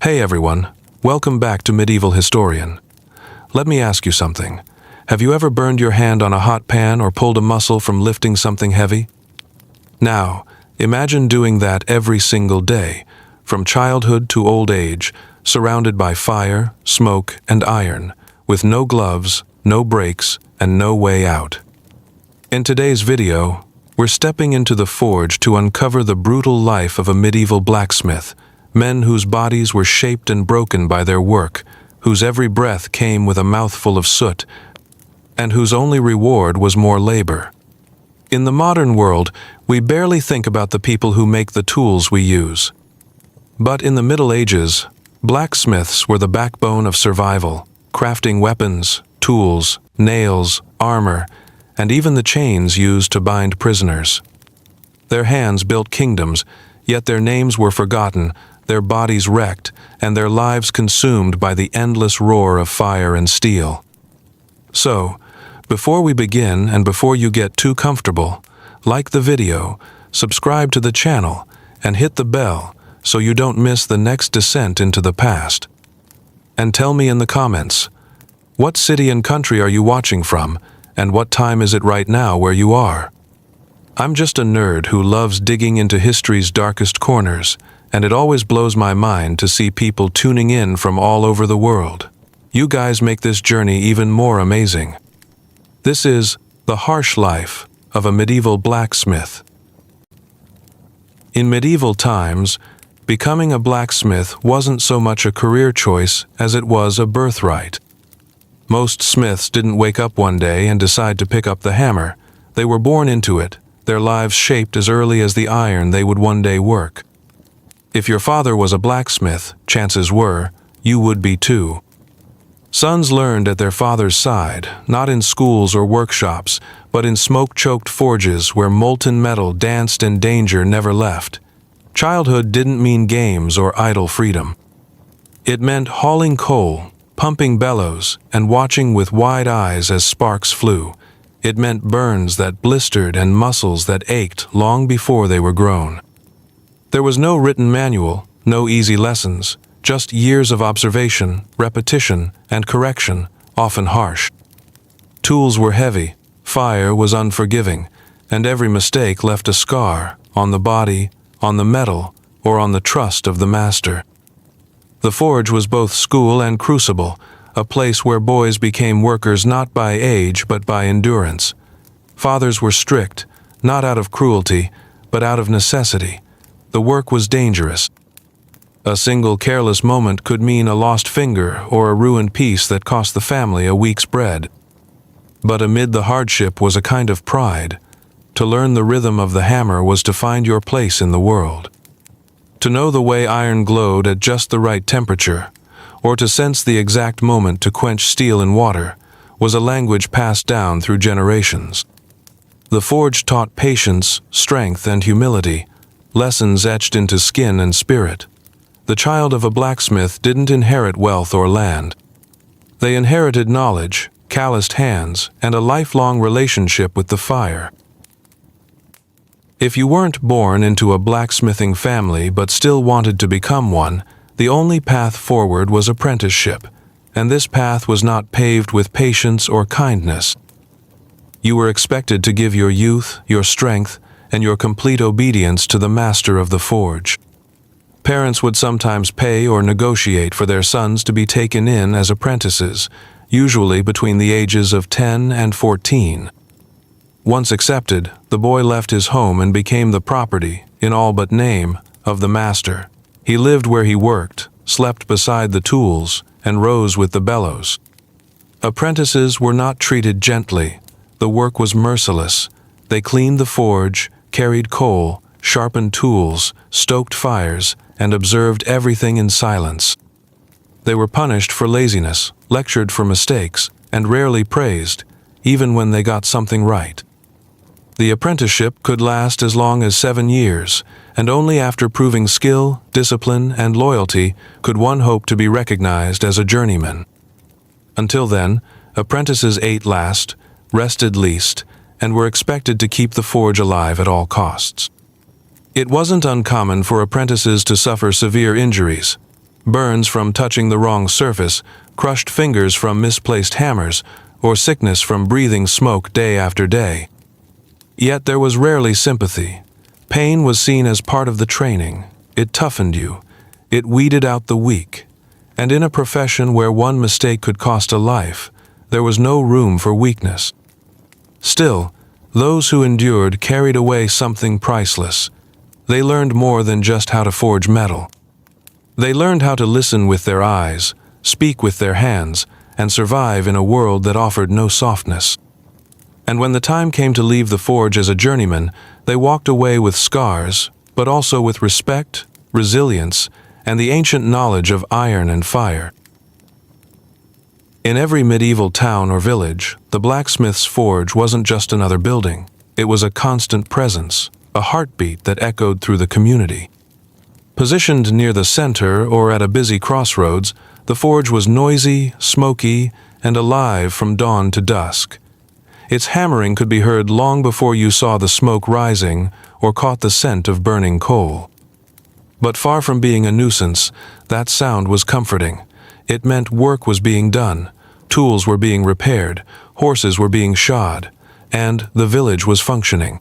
Hey everyone, welcome back to Medieval Historian. Let me ask you something. Have you ever burned your hand on a hot pan or pulled a muscle from lifting something heavy? Now, imagine doing that every single day, from childhood to old age, surrounded by fire, smoke, and iron, with no gloves, no brakes, and no way out. In today's video, we're stepping into the forge to uncover the brutal life of a medieval blacksmith, men whose bodies were shaped and broken by their work, whose every breath came with a mouthful of soot, and whose only reward was more labor. In the modern world, we barely think about the people who make the tools we use. But in the Middle Ages, blacksmiths were the backbone of survival, crafting weapons, tools, nails, armor, and even the chains used to bind prisoners. Their hands built kingdoms, yet their names were forgotten, their bodies wrecked, and their lives consumed by the endless roar of fire and steel. So, before we begin and before you get too comfortable, like the video, subscribe to the channel, and hit the bell so you don't miss the next descent into the past. And tell me in the comments, what city and country are you watching from, and what time is it right now where you are? I'm just a nerd who loves digging into history's darkest corners, and it always blows my mind to see people tuning in from all over the world. You guys make this journey even more amazing. This is the harsh life of a medieval blacksmith. In medieval times, becoming a blacksmith wasn't so much a career choice as it was a birthright. Most smiths didn't wake up one day and decide to pick up the hammer. They were born into it, their lives shaped as early as the iron they would one day work. If your father was a blacksmith, chances were, you would be too. Sons learned at their father's side, not in schools or workshops, but in smoke-choked forges where molten metal danced and danger never left. Childhood didn't mean games or idle freedom. It meant hauling coal, pumping bellows, and watching with wide eyes as sparks flew. It meant burns that blistered and muscles that ached long before they were grown. There was no written manual, no easy lessons, just years of observation, repetition, and correction, often harsh. Tools were heavy, fire was unforgiving, and every mistake left a scar on the body, on the metal, or on the trust of the master. The forge was both school and crucible, a place where boys became workers not by age but by endurance. Fathers were strict, not out of cruelty, but out of necessity. The work was dangerous. A single careless moment could mean a lost finger or a ruined piece that cost the family a week's bread. But amid the hardship was a kind of pride. To learn the rhythm of the hammer was to find your place in the world. To know the way iron glowed at just the right temperature, or to sense the exact moment to quench steel in water, was a language passed down through generations. The forge taught patience, strength, and humility, lessons etched into skin and spirit. The child of a blacksmith didn't inherit wealth or land. They inherited knowledge, calloused hands, and a lifelong relationship with the fire. If you weren't born into a blacksmithing family but still wanted to become one, the only path forward was apprenticeship, and this path was not paved with patience or kindness. You were expected to give your youth, your strength, and your complete obedience to the master of the forge. Parents would sometimes pay or negotiate for their sons to be taken in as apprentices, usually between the ages of 10 and 14. Once accepted, the boy left his home and became the property, in all but name, of the master. He lived where he worked, slept beside the tools, and rose with the bellows. Apprentices were not treated gently. The work was merciless. They cleaned the forge, carried coal, sharpened tools, stoked fires, and observed everything in silence. They were punished for laziness, lectured for mistakes, and rarely praised, even when they got something right. The apprenticeship could last as long as 7 years, and only after proving skill, discipline, and loyalty could one hope to be recognized as a journeyman. Until then, apprentices ate last, rested least, and were expected to keep the forge alive at all costs. It wasn't uncommon for apprentices to suffer severe injuries. burns from touching the wrong surface, crushed fingers from misplaced hammers, or sickness from breathing smoke day after day. Yet there was rarely sympathy. Pain was seen as part of the training. It toughened you. It weeded out the weak. And in a profession where one mistake could cost a life, there was no room for weakness. Still, those who endured carried away something priceless. They learned more than just how to forge metal. They learned how to listen with their eyes, speak with their hands, and survive in a world that offered no softness. And when the time came to leave the forge as a journeyman, they walked away with scars, but also with respect, resilience, and the ancient knowledge of iron and fire. In every medieval town or village, the blacksmith's forge wasn't just another building. It was a constant presence, a heartbeat that echoed through the community. Positioned near the center or at a busy crossroads, the forge was noisy, smoky, and alive from dawn to dusk. Its hammering could be heard long before you saw the smoke rising or caught the scent of burning coal. But far from being a nuisance, that sound was comforting. It meant work was being done, tools were being repaired, horses were being shod, and the village was functioning.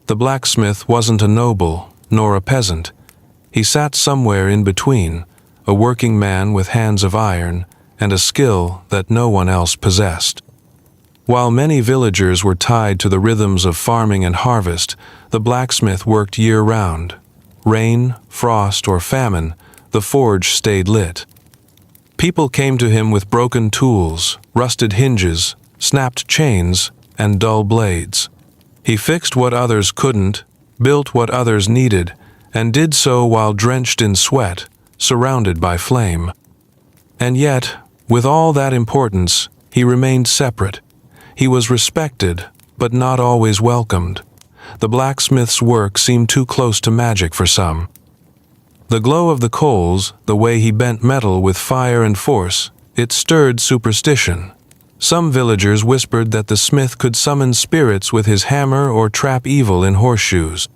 The blacksmith wasn't a noble, nor a peasant. He sat somewhere in between, a working man with hands of iron and a skill that no one else possessed. While many villagers were tied to the rhythms of farming and harvest, the blacksmith worked year-round. Rain, frost, or famine, the forge stayed lit. People came to him with broken tools, rusted hinges, snapped chains, and dull blades. He fixed what others couldn't, built what others needed, and did so while drenched in sweat, surrounded by flame. And yet, with all that importance, he remained separate. He was respected, but not always welcomed. The blacksmith's work seemed too close to magic for some. The glow of the coals, the way he bent metal with fire and force, it stirred superstition. Some villagers whispered that the smith could summon spirits with his hammer or trap evil in horseshoes.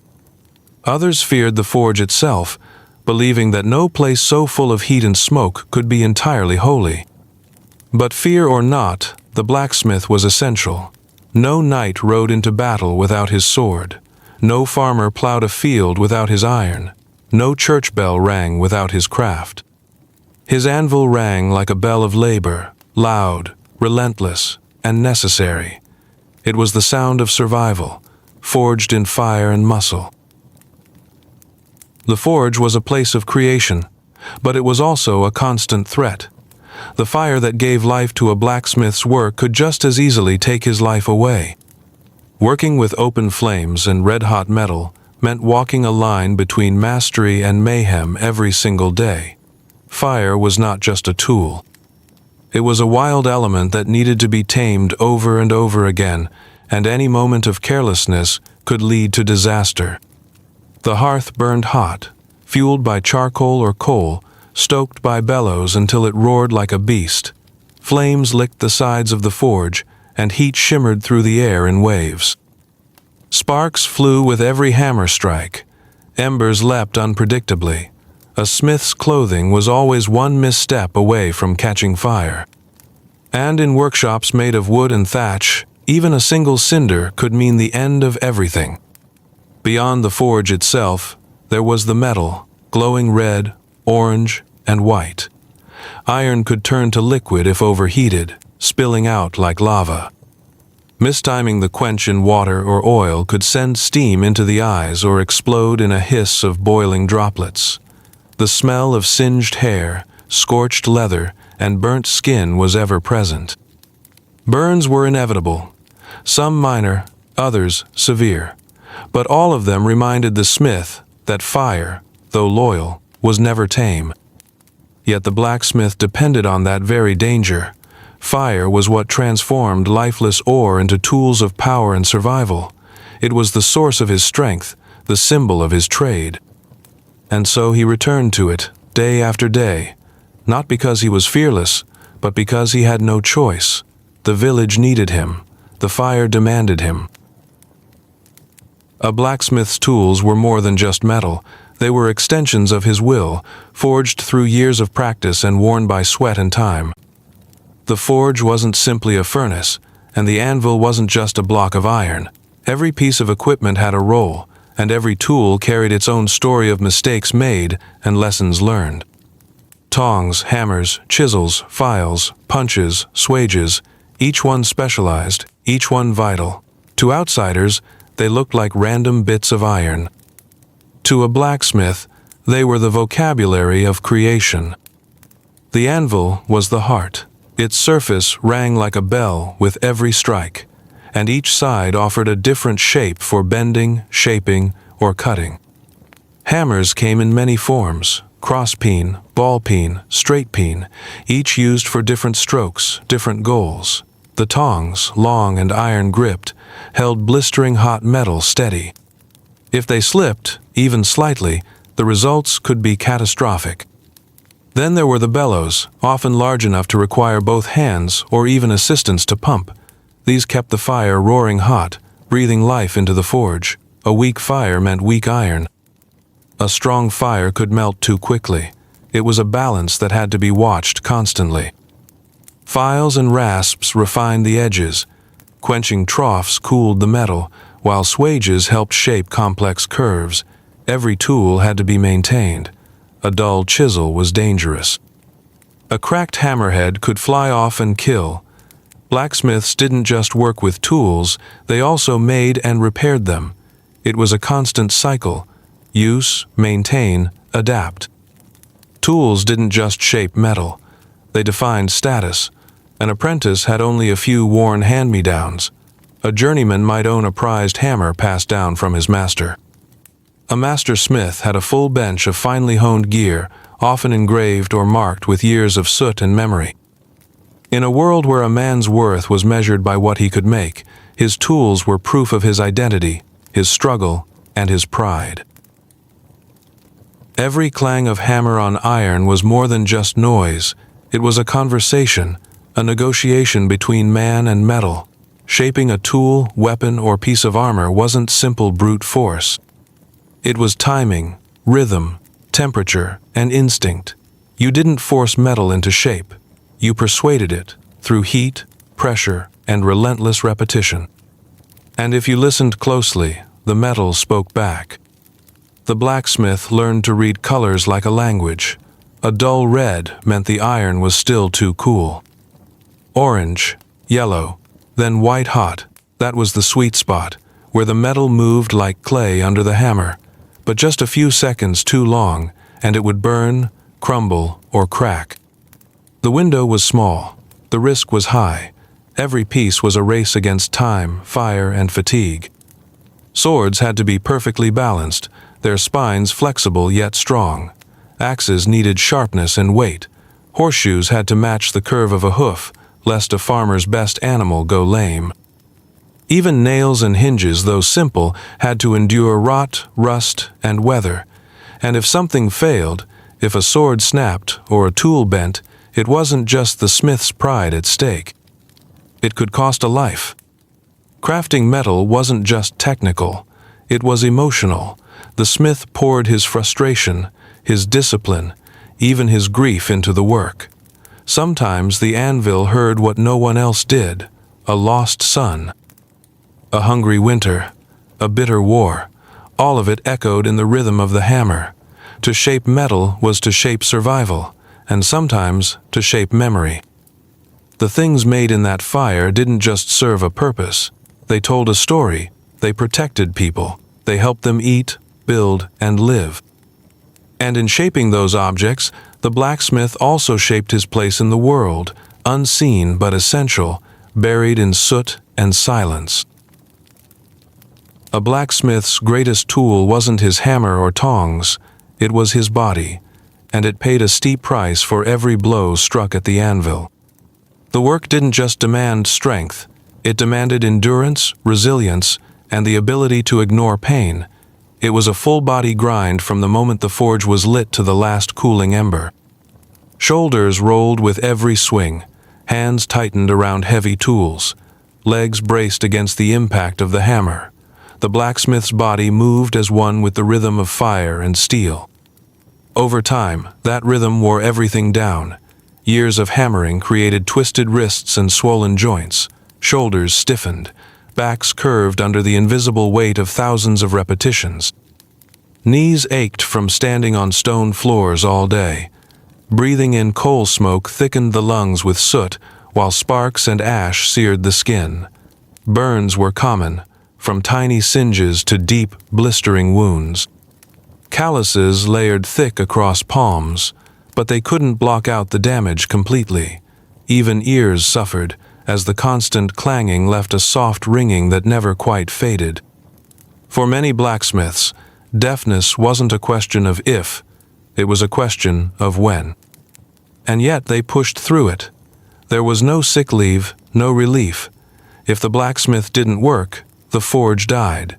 Others feared the forge itself, believing that no place so full of heat and smoke could be entirely holy. But fear or not, the blacksmith was essential. No knight rode into battle without his sword. No farmer plowed a field without his iron. No church bell rang without his craft. His anvil rang like a bell of labor, loud, relentless, and necessary. It was the sound of survival, forged in fire and muscle. The forge was a place of creation, but it was also a constant threat. The fire that gave life to a blacksmith's work could just as easily take his life away. Working with open flames and red-hot metal meant walking a line between mastery and mayhem every single day. Fire was not just a tool. It was a wild element that needed to be tamed over and over again, and any moment of carelessness could lead to disaster. The hearth burned hot, fueled by charcoal or coal, stoked by bellows until it roared like a beast. Flames licked the sides of the forge, and heat shimmered through the air in waves. Sparks flew with every hammer strike. Embers leapt unpredictably. A smith's clothing was always one misstep away from catching fire. And in workshops made of wood and thatch, even a single cinder could mean the end of everything. Beyond the forge itself, there was the metal, glowing red, orange, and white. Iron could turn to liquid if overheated, spilling out like lava. Mistiming the quench in water or oil could send steam into the eyes or explode in a hiss of boiling droplets. The smell of singed hair, scorched leather, and burnt skin was ever present. Burns were inevitable, some minor, others severe, but all of them reminded the smith that fire, though loyal, was never tame. Yet the blacksmith depended on that very danger. Fire was what transformed lifeless ore into tools of power and survival. It was the source of his strength, the symbol of his trade. And so he returned to it, day after day, not because he was fearless, but because he had no choice. The village needed him. The fire demanded him. A blacksmith's tools were more than just metal. They were extensions of his will, forged through years of practice and worn by sweat and time. The forge wasn't simply a furnace, and the anvil wasn't just a block of iron. Every piece of equipment had a role, and every tool carried its own story of mistakes made and lessons learned. Tongs, hammers, chisels, files, punches, swages, each one specialized, each one vital. To outsiders, they looked like random bits of iron. To a blacksmith, they were the vocabulary of creation. The anvil was the heart. Its surface rang like a bell with every strike, and each side offered a different shape for bending, shaping, or cutting. Hammers came in many forms: cross-peen, ball-peen, straight-peen, each used for different strokes, different goals. The tongs, long and iron-gripped, held blistering hot metal steady. If they slipped, even slightly, the results could be catastrophic. Then there were the bellows, often large enough to require both hands or even assistance to pump. These kept the fire roaring hot, breathing life into the forge. A weak fire meant weak iron. A strong fire could melt too quickly. It was a balance that had to be watched constantly. Files and rasps refined the edges. Quenching troughs cooled the metal, while swages helped shape complex curves. Every tool had to be maintained. A dull chisel was dangerous. A cracked hammerhead could fly off and kill. Blacksmiths didn't just work with tools, they also made and repaired them. It was a constant cycle: use, maintain, adapt. Tools didn't just shape metal, they defined status. An apprentice had only a few worn hand-me-downs. A journeyman might own a prized hammer passed down from his master. A master smith had a full bench of finely honed gear, often engraved or marked with years of soot and memory. In a world where a man's worth was measured by what he could make, his tools were proof of his identity, his struggle, and his pride. Every clang of hammer on iron was more than just noise. It was a conversation, a negotiation between man and metal. Shaping a tool, weapon, or piece of armor wasn't simple brute force. It was timing, rhythm, temperature, and instinct. You didn't force metal into shape. You persuaded it through heat, pressure, and relentless repetition. And if you listened closely, the metal spoke back. The blacksmith learned to read colors like a language. A dull red meant the iron was still too cool. Orange, yellow, then white-hot, that was the sweet spot, where the metal moved like clay under the hammer. But just a few seconds too long, and it would burn, crumble, or crack. The window was small. The risk was high. Every piece was a race against time, fire, and fatigue. Swords had to be perfectly balanced, their spines flexible yet strong. Axes needed sharpness and weight. Horseshoes had to match the curve of a hoof, lest a farmer's best animal go lame. Even nails and hinges, though simple, had to endure rot, rust, and weather. And if something failed, if a sword snapped or a tool bent, it wasn't just the smith's pride at stake. It could cost a life. Crafting metal wasn't just technical, it was emotional. The smith poured his frustration, his discipline, even his grief into the work. Sometimes the anvil heard what no one else did: a lost son, a hungry winter, a bitter war. All of it echoed in the rhythm of the hammer. To shape metal was to shape survival, and sometimes to shape memory. The things made in that fire didn't just serve a purpose. They told a story. They protected people. They helped them eat, build, and live. And in shaping those objects, the blacksmith also shaped his place in the world, unseen but essential, buried in soot and silence. A blacksmith's greatest tool wasn't his hammer or tongs, it was his body, and it paid a steep price for every blow struck at the anvil. The work didn't just demand strength, it demanded endurance, resilience, and the ability to ignore pain. It was a full-body grind from the moment the forge was lit to the last cooling ember. Shoulders rolled with every swing, hands tightened around heavy tools, legs braced against the impact of the hammer. The blacksmith's body moved as one with the rhythm of fire and steel. Over time, that rhythm wore everything down. Years of hammering created twisted wrists and swollen joints. Shoulders stiffened. Backs curved under the invisible weight of thousands of repetitions. Knees ached from standing on stone floors all day. Breathing in coal smoke thickened the lungs with soot, while sparks and ash seared the skin. Burns were common, from tiny singes to deep, blistering wounds. Calluses layered thick across palms, but they couldn't block out the damage completely. Even ears suffered, as the constant clanging left a soft ringing that never quite faded. For many blacksmiths, deafness wasn't a question of if, it was a question of when. And yet they pushed through it. There was no sick leave, no relief. If the blacksmith didn't work, the forge died.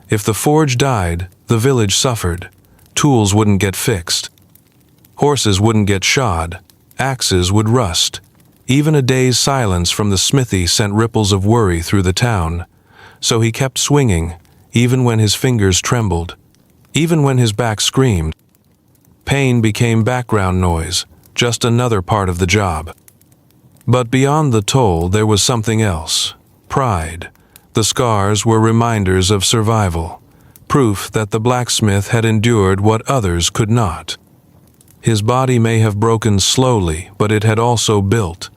If the forge died, the village suffered. Tools wouldn't get fixed. Horses wouldn't get shod. Axes would rust. Even a day's silence from the smithy sent ripples of worry through the town. So he kept swinging, even when his fingers trembled, even when his back screamed. Pain became background noise, just another part of the job. But beyond the toll, there was something else: pride. The scars were reminders of survival, proof that the blacksmith had endured what others could not. His body may have broken slowly, but it had also built.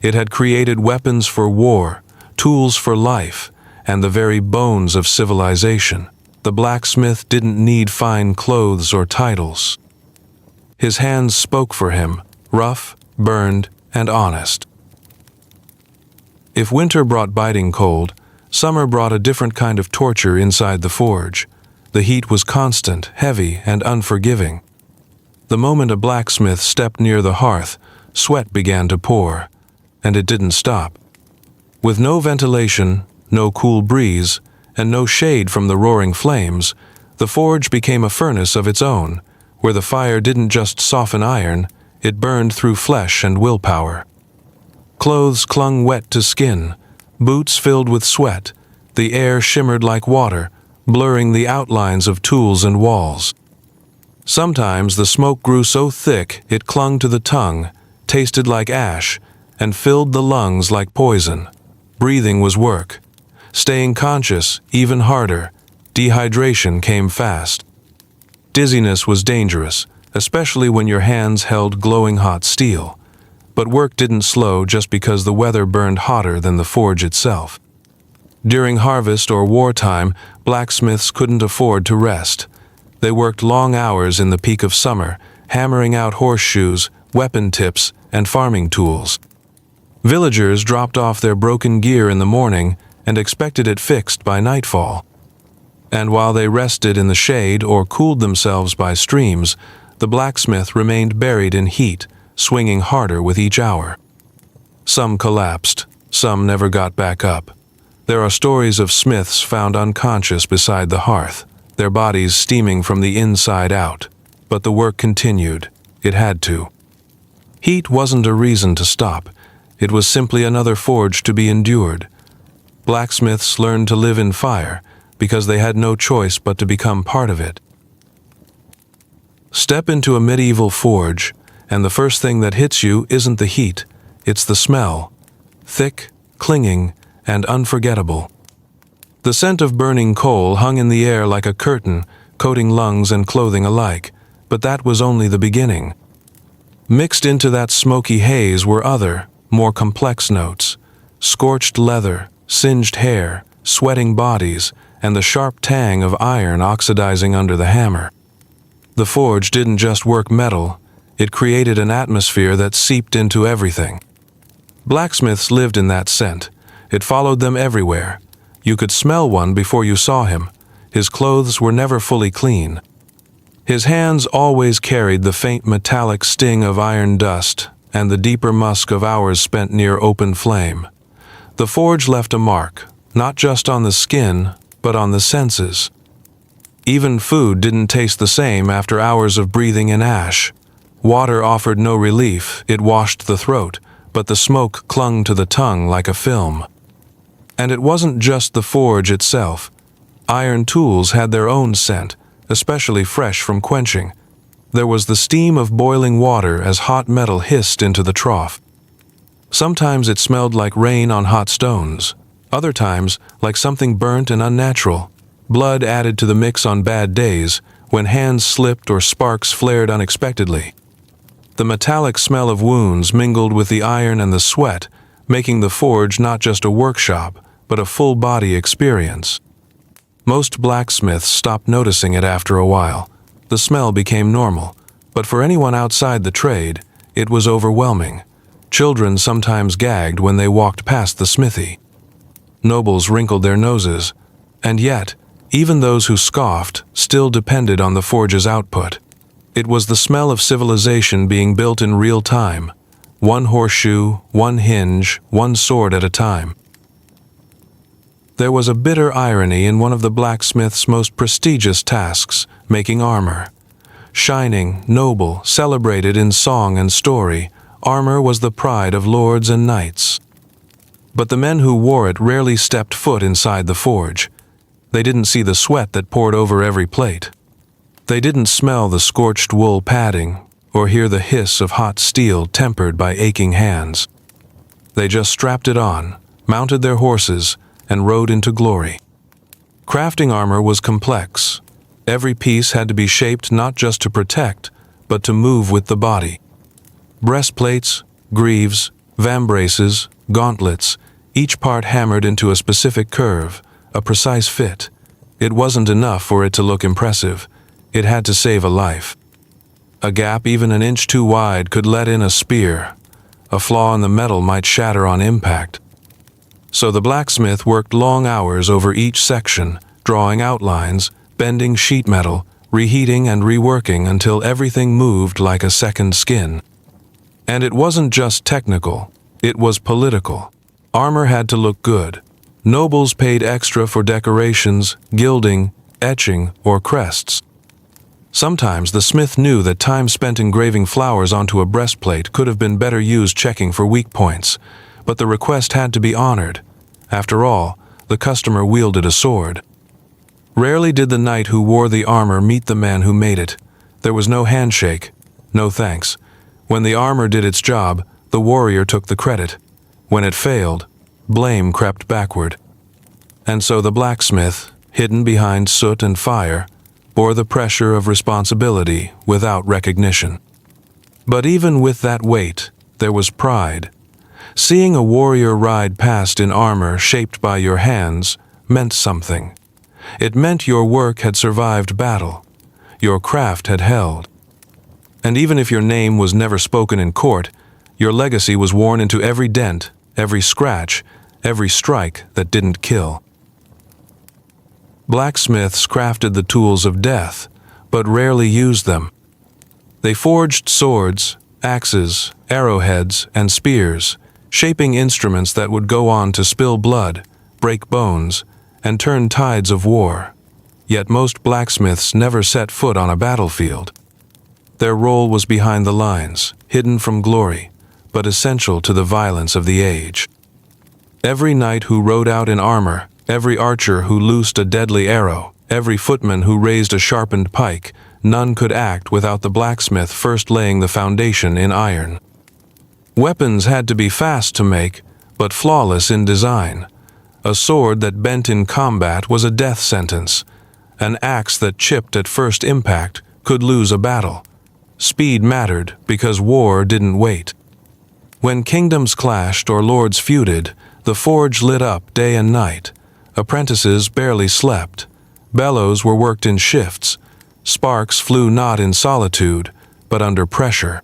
It had created weapons for war, tools for life, and the very bones of civilization. The blacksmith didn't need fine clothes or titles. His hands spoke for him, rough, burned, and honest. If winter brought biting cold, summer brought a different kind of torture inside the forge. The heat was constant, heavy, and unforgiving. The moment a blacksmith stepped near the hearth, sweat began to pour, and it didn't stop. With no ventilation, no cool breeze, and no shade from the roaring flames, the forge became a furnace of its own, where the fire didn't just soften iron, it burned through flesh and willpower. Clothes clung wet to skin, boots filled with sweat, the air shimmered like water, blurring the outlines of tools and walls. Sometimes the smoke grew so thick it clung to the tongue, tasted like ash, and filled the lungs like poison. Breathing was work. Staying conscious, even harder. Dehydration came fast. Dizziness was dangerous, especially when your hands held glowing hot steel. But work didn't slow just because the weather burned hotter than the forge itself. During harvest or wartime, blacksmiths couldn't afford to rest. They worked long hours in the peak of summer, hammering out horseshoes, weapon tips, and farming tools. Villagers dropped off their broken gear in the morning and expected it fixed by nightfall. And while they rested in the shade or cooled themselves by streams, the blacksmith remained buried in heat, swinging harder with each hour. Some collapsed, some never got back up. There are stories of smiths found unconscious beside the hearth, their bodies steaming from the inside out. But the work continued. It had to. Heat wasn't a reason to stop. It was simply another forge to be endured. Blacksmiths learned to live in fire because they had no choice but to become part of it. Step into a medieval forge, and the first thing that hits you isn't the heat, it's the smell. Thick, clinging, and unforgettable. The scent of burning coal hung in the air like a curtain, coating lungs and clothing alike, but that was only the beginning. Mixed into that smoky haze were other, more complex notes: scorched leather, singed hair, sweating bodies, and the sharp tang of iron oxidizing under the hammer. The forge didn't just work metal, it created an atmosphere that seeped into everything. Blacksmiths lived in that scent. It followed them everywhere. You could smell one before you saw him. His clothes were never fully clean. His hands always carried the faint metallic sting of iron dust and the deeper musk of hours spent near open flame. The forge left a mark, not just on the skin, but on the senses. Even food didn't taste the same after hours of breathing in ash. Water offered no relief, it washed the throat, but the smoke clung to the tongue like a film. And it wasn't just the forge itself. Iron tools had their own scent, especially fresh from quenching. There was the steam of boiling water as hot metal hissed into the trough. Sometimes it smelled like rain on hot stones, other times like something burnt and unnatural. Blood added to the mix on bad days, when hands slipped or sparks flared unexpectedly. The metallic smell of wounds mingled with the iron and the sweat, making the forge not just a workshop, but a full-body experience. Most blacksmiths stopped noticing it after a while. The smell became normal, but for anyone outside the trade, it was overwhelming. Children sometimes gagged when they walked past the smithy. Nobles wrinkled their noses, and yet, even those who scoffed still depended on the forge's output. It was the smell of civilization being built in real time, one horseshoe, one hinge, one sword at a time. There was a bitter irony in one of the blacksmith's most prestigious tasks, making armor. Shining, noble, celebrated in song and story, armor was the pride of lords and knights. But the men who wore it rarely stepped foot inside the forge. They didn't see the sweat that poured over every plate. They didn't smell the scorched wool padding or hear the hiss of hot steel tempered by aching hands. They just strapped it on, mounted their horses, and rode into glory. Crafting armor was complex. Every piece had to be shaped not just to protect, but to move with the body. Breastplates, greaves, vambraces, gauntlets, each part hammered into a specific curve, a precise fit. It wasn't enough for it to look impressive. It had to save a life. A gap even an inch too wide could let in a spear. A flaw in the metal might shatter on impact. So the blacksmith worked long hours over each section, drawing outlines, bending sheet metal, reheating and reworking until everything moved like a second skin. And it wasn't just technical, it was political. Armor had to look good. Nobles paid extra for decorations, gilding, etching, or crests. Sometimes the smith knew that time spent engraving flowers onto a breastplate could have been better used checking for weak points, but the request had to be honored. After all, the customer wielded a sword. Rarely did the knight who wore the armor meet the man who made it. There was no handshake, no thanks. When the armor did its job, the warrior took the credit. When it failed, blame crept backward. And so the blacksmith, hidden behind soot and fire, bore the pressure of responsibility without recognition. But even with that weight, there was pride. Seeing a warrior ride past in armor shaped by your hands meant something. It meant your work had survived battle. Your craft had held. And even if your name was never spoken in court, your legacy was worn into every dent, every scratch, every strike that didn't kill. Blacksmiths crafted the tools of death, but rarely used them. They forged swords, axes, arrowheads, and spears, shaping instruments that would go on to spill blood, break bones, and turn tides of war. Yet most blacksmiths never set foot on a battlefield. Their role was behind the lines, hidden from glory, but essential to the violence of the age. Every knight who rode out in armor, every archer who loosed a deadly arrow, every footman who raised a sharpened pike, none could act without the blacksmith first laying the foundation in iron. Weapons had to be fast to make, but flawless in design. A sword that bent in combat was a death sentence. An axe that chipped at first impact could lose a battle. Speed mattered because war didn't wait. When kingdoms clashed or lords feuded, the forge lit up day and night. Apprentices barely slept. Bellows were worked in shifts. Sparks flew not in solitude, but under pressure.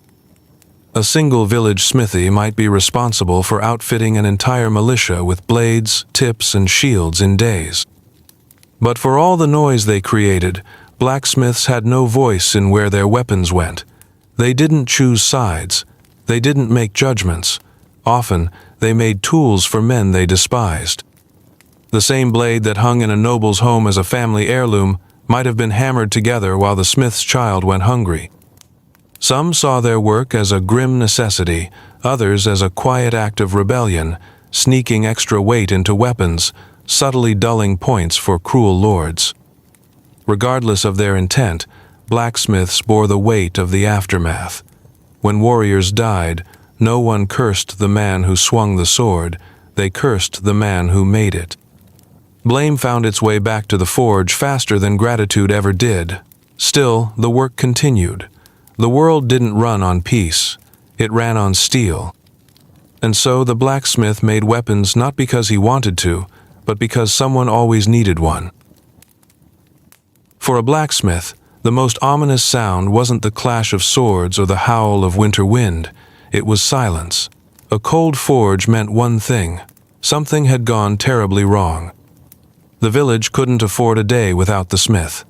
A single village smithy might be responsible for outfitting an entire militia with blades, tips, and shields in days. But for all the noise they created, blacksmiths had no voice in where their weapons went. They didn't choose sides. They didn't make judgments. Often, they made tools for men they despised. The same blade that hung in a noble's home as a family heirloom might have been hammered together while the smith's child went hungry. Some saw their work as a grim necessity, others as a quiet act of rebellion, sneaking extra weight into weapons, subtly dulling points for cruel lords. Regardless of their intent, blacksmiths bore the weight of the aftermath. When warriors died, no one cursed the man who swung the sword, they cursed the man who made it. Blame found its way back to the forge faster than gratitude ever did. Still, the work continued. The world didn't run on peace, it ran on steel. And so the blacksmith made weapons not because he wanted to, but because someone always needed one. For a blacksmith, the most ominous sound wasn't the clash of swords or the howl of winter wind, it was silence. A cold forge meant one thing: something had gone terribly wrong. The village couldn't afford a day without the smith.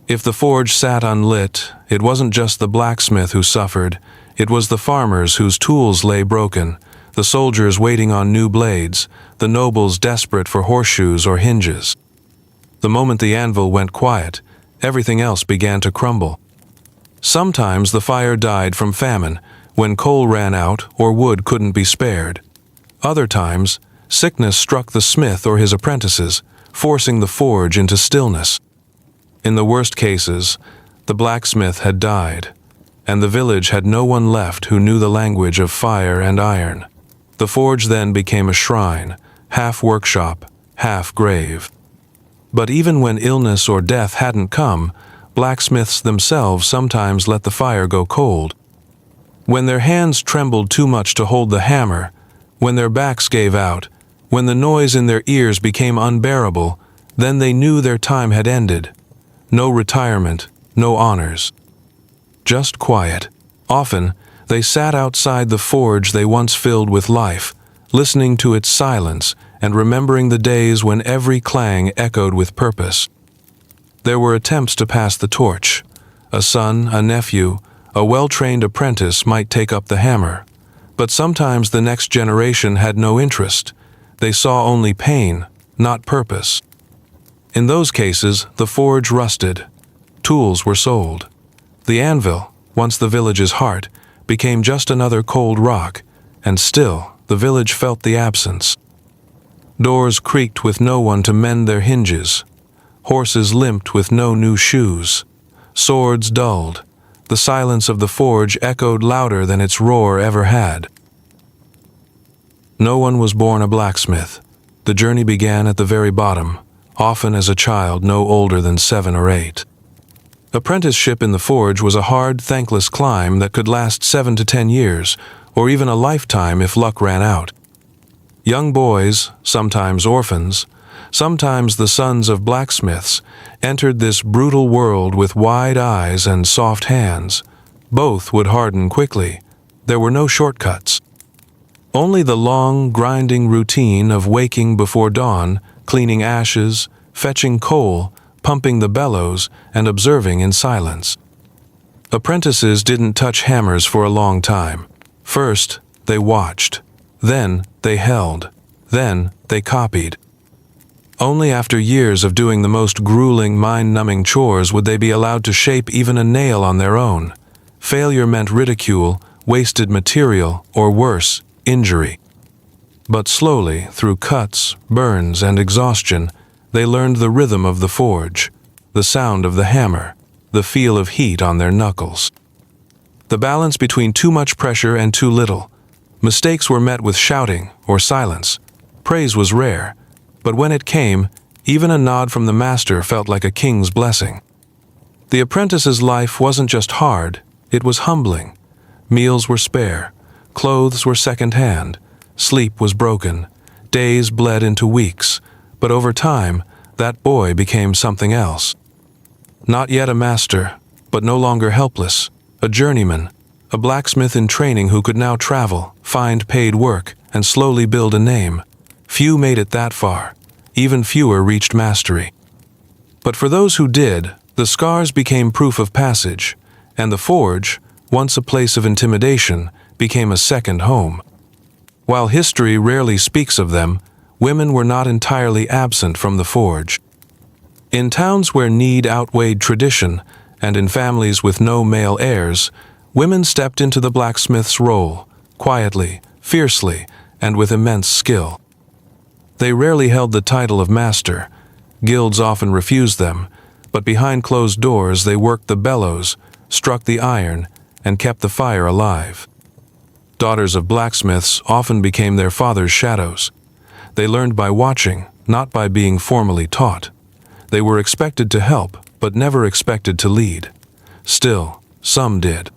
If the forge sat unlit, it wasn't just the blacksmith who suffered, it was the farmers whose tools lay broken, the soldiers waiting on new blades, the nobles desperate for horseshoes or hinges. The moment the anvil went quiet, everything else began to crumble. Sometimes the fire died from famine, when coal ran out or wood couldn't be spared. Other times, sickness struck the smith or his apprentices, forcing the forge into stillness. In the worst cases, the blacksmith had died, and the village had no one left who knew the language of fire and iron. The forge then became a shrine, half workshop, half grave. But even when illness or death hadn't come, blacksmiths themselves sometimes let the fire go cold. When their hands trembled too much to hold the hammer, when their backs gave out, when the noise in their ears became unbearable, then they knew their time had ended. No retirement, no honors. Just quiet. Often, they sat outside the forge they once filled with life, listening to its silence and remembering the days when every clang echoed with purpose. There were attempts to pass the torch. A son, a nephew, a well-trained apprentice might take up the hammer. But sometimes the next generation had no interest. They saw only pain, not purpose. In those cases, the forge rusted. Tools were sold. The anvil, once the village's heart, became just another cold rock, and still the village felt the absence. Doors creaked with no one to mend their hinges. Horses limped with no new shoes. Swords dulled. The silence of the forge echoed louder than its roar ever had. No one was born a blacksmith. The journey began at the very bottom, often as a child no older than 7 or 8. Apprenticeship in the forge was a hard, thankless climb that could last 7 to 10 years, or even a lifetime if luck ran out. Young boys, sometimes orphans, sometimes the sons of blacksmiths, entered this brutal world with wide eyes and soft hands. Both would harden quickly. There were no shortcuts. Only the long, grinding routine of waking before dawn, cleaning ashes, fetching coal, pumping the bellows, and observing in silence. Apprentices didn't touch hammers for a long time. First, they watched. Then, they held. Then, they copied. Only after years of doing the most grueling, mind-numbing chores would they be allowed to shape even a nail on their own. Failure meant ridicule, wasted material, or worse, injury. But slowly, through cuts, burns, and exhaustion, they learned the rhythm of the forge, the sound of the hammer, the feel of heat on their knuckles. The balance between too much pressure and too little. Mistakes were met with shouting or silence. Praise was rare, but when it came, even a nod from the master felt like a king's blessing. The apprentice's life wasn't just hard, it was humbling. Meals were spare, clothes were second-hand, sleep was broken, days bled into weeks, but over time, that boy became something else. Not yet a master, but no longer helpless, a journeyman, a blacksmith in training who could now travel, find paid work, and slowly build a name. Few made it that far. Even fewer reached mastery. But for those who did, the scars became proof of passage, and the forge, once a place of intimidation, became a second home. While history rarely speaks of them, women were not entirely absent from the forge. In towns where need outweighed tradition, and in families with no male heirs, women stepped into the blacksmith's role, quietly, fiercely, and with immense skill. They rarely held the title of master. Guilds often refused them, but behind closed doors they worked the bellows, struck the iron, and kept the fire alive. Daughters of blacksmiths often became their fathers' shadows. They learned by watching, not by being formally taught. They were expected to help, but never expected to lead. Still, some did.